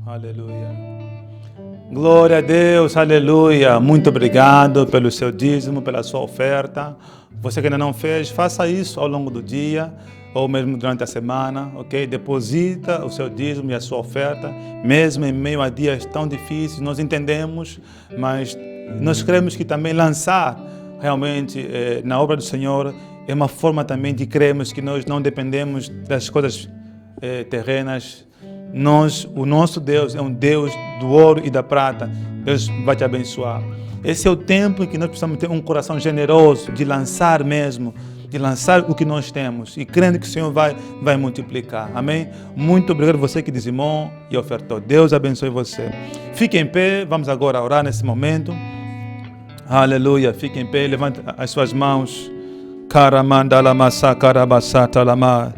Aleluia. Glória a Deus, aleluia. Muito obrigado pelo seu dízimo, pela sua oferta. Você que ainda não fez, faça isso ao longo do dia ou mesmo durante a semana, ok? Deposita o seu dízimo e a sua oferta, mesmo em meio a dias tão difíceis, nós entendemos, mas nós queremos que também lançar realmente na obra do Senhor é uma forma também de crermos que nós não dependemos das coisas terrenas. O nosso Deus é um Deus do ouro e da prata. Deus vai te abençoar. Esse é o tempo em que nós precisamos ter um coração generoso, de lançar mesmo, de lançar o que nós temos e crendo que o Senhor vai multiplicar. Amém? Muito obrigado a você que dizimou e ofertou. Deus abençoe você. Fique em pé, vamos agora orar nesse momento. Aleluia, fique em pé, levante as suas mãos. Karamandala masa karabasata lama.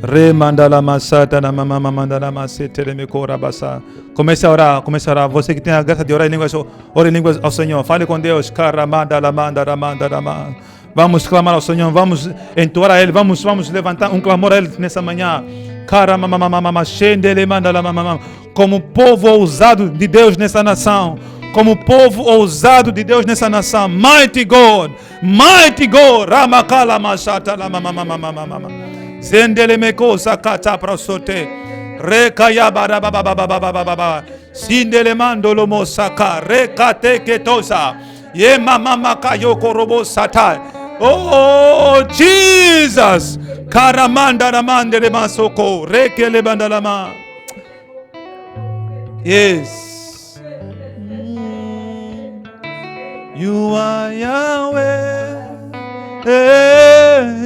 Remandala masata na mama mandala masete me corabasa. Comece a orar. Você que tem a graça de orar em línguas, ore em línguas ao Senhor. Fale com Deus. Karamandala mandala mandala. Vamos clamar ao Senhor. Vamos entoar a Ele. Vamos levantar um clamor a Ele nessa manhã. Karamamamamama shendele mandala mama. Como povo ousado de Deus nessa nação. Como povo ousado de Deus nessa nação. Mighty God. Ramakala masata la mama. Zendele mekosa kata prasote rekaya barababababababa sindele mandolo mosaka rekate ketosa ye mama makayo korobo sata. Oh Jesus, karamanda ramandele masoko rekele bandalama. Yes, you are Yahweh.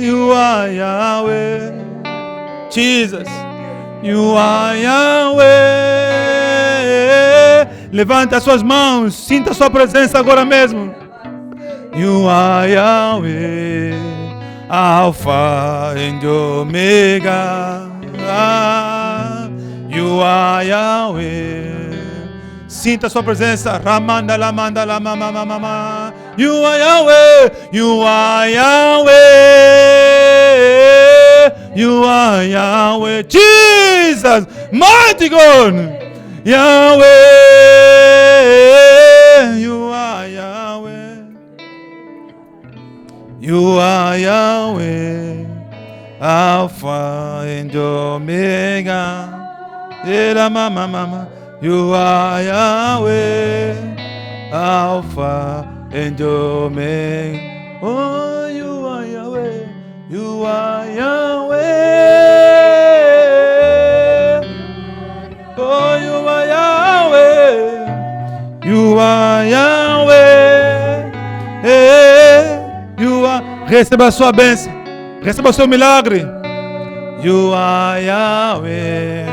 You are Yahweh. Jesus, you are Yahweh. Levanta as suas mãos, sinta a sua presença agora mesmo. You are Yahweh, Alpha and Omega. You are Yahweh. Sinta a sua presença. Ramanda la manda la mama mama. You are Yahweh. You are Yahweh. You are Yahweh. Jesus, mighty God. Yahweh. You are Yahweh. You are Yahweh. Alpha and Omega. Mama. You are Yahweh, Alpha and Omega. Oh, you are Yahweh, you are Yahweh. Oh, you are Yahweh, you are Yahweh. You are. Receba a sua bênção, receba o seu milagre. You are Yahweh,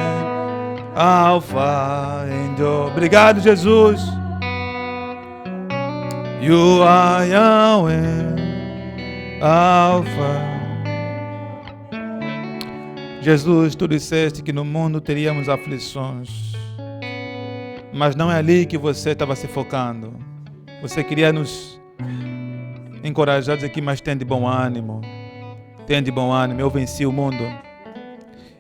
Alpha and Omega. Obrigado, Jesus. You are Yahweh, Alpha. Jesus, tu disseste que no mundo teríamos aflições, mas não é ali que você estava se focando. Você queria nos encorajar a dizer que mas tem de bom ânimo. Tem de bom ânimo, eu venci o mundo.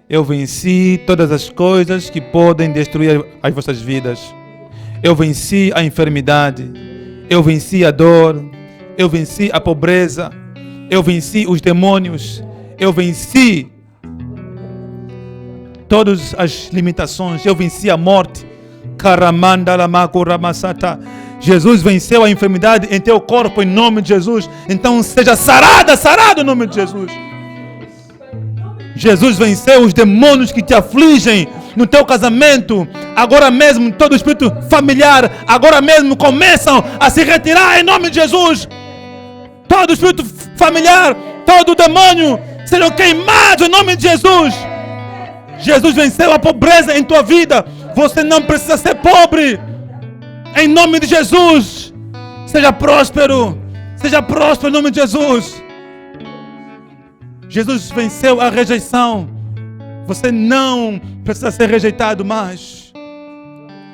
Eu venci todas as coisas que podem destruir as vossas vidas. Eu venci a enfermidade. Eu venci a dor. Eu venci a pobreza. Eu venci os demônios. Eu venci todas as limitações. Eu venci a morte. Jesus venceu a enfermidade em teu corpo em nome de Jesus. Então seja sarado em nome de Jesus. Jesus venceu os demônios que te afligem no teu casamento. Agora mesmo todo espírito familiar agora mesmo começam a se retirar em nome de Jesus. Todo espírito familiar, todo demônio serão queimados em nome de Jesus. Jesus venceu a pobreza em tua vida. Você não precisa ser pobre. Em nome de Jesus. Seja próspero. Seja próspero em nome de Jesus. Jesus venceu a rejeição. Você não precisa ser rejeitado mais.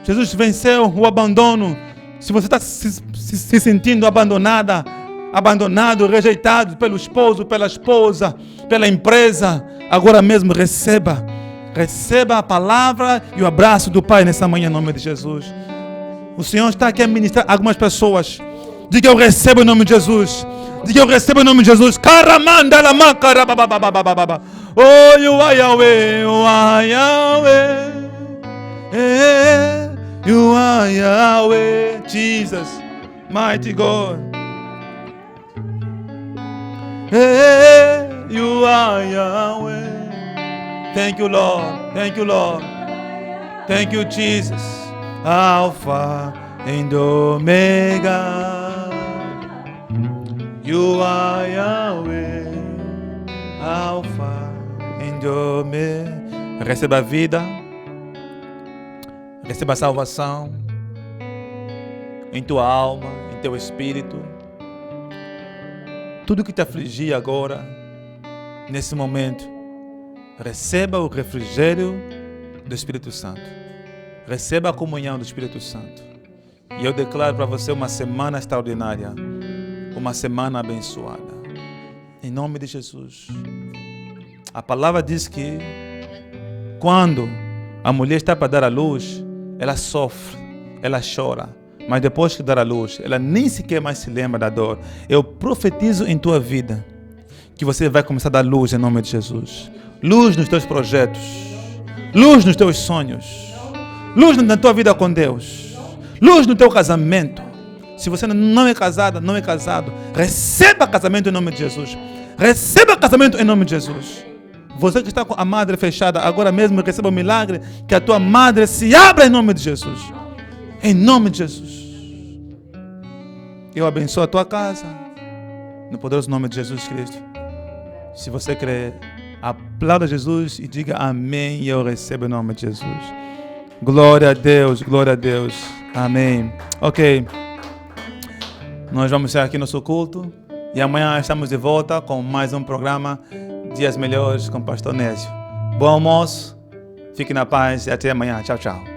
Jesus venceu o abandono. Se você está se sentindo abandonada, abandonado, rejeitado pelo esposo, pela esposa, pela empresa, agora mesmo receba a palavra e o abraço do Pai nessa manhã em nome de Jesus. O Senhor está aqui a ministrar algumas pessoas. Diga eu recebo em nome de Jesus. Diga eu recebo em nome de Jesus. Oh, you are Yahweh, you are Yahweh. You are Yahweh, Jesus, mighty God. You are Yahweh. Thank you, Lord. Thank you, Lord. Thank you, Jesus. Alpha and Omega. You are Yahweh, Alpha and Omega. Receba a vida, receba a salvação em tua alma, em teu espírito. Tudo que te afligia agora, nesse momento, receba o refrigério do Espírito Santo. Receba a comunhão do Espírito Santo. E eu declaro para você uma semana extraordinária. Uma semana abençoada. Em nome de Jesus. A palavra diz que quando a mulher está para dar à luz, ela sofre, ela chora. Mas depois que dar à luz, ela nem sequer mais se lembra da dor. Eu profetizo em tua vida que você vai começar a dar luz em nome de Jesus. Luz nos teus projetos. Luz nos teus sonhos. Luz na tua vida com Deus. Luz no teu casamento. Se você não é casada, não é casado, receba casamento em nome de Jesus. Receba casamento em nome de Jesus. Você que está com a madre fechada, agora mesmo receba o milagre, que a tua madre se abra em nome de Jesus. Em nome de Jesus. Eu abençoo a tua casa, no poderoso nome de Jesus Cristo. Se você crê, aplauda Jesus e diga amém, e eu recebo em nome de Jesus. Glória a Deus, glória a Deus. Amém. Ok. Nós vamos estar aqui no nosso culto e amanhã estamos de volta com mais um programa Dias Melhores com o Pastor Nésio. Bom almoço, fique na paz e até amanhã. Tchau, tchau.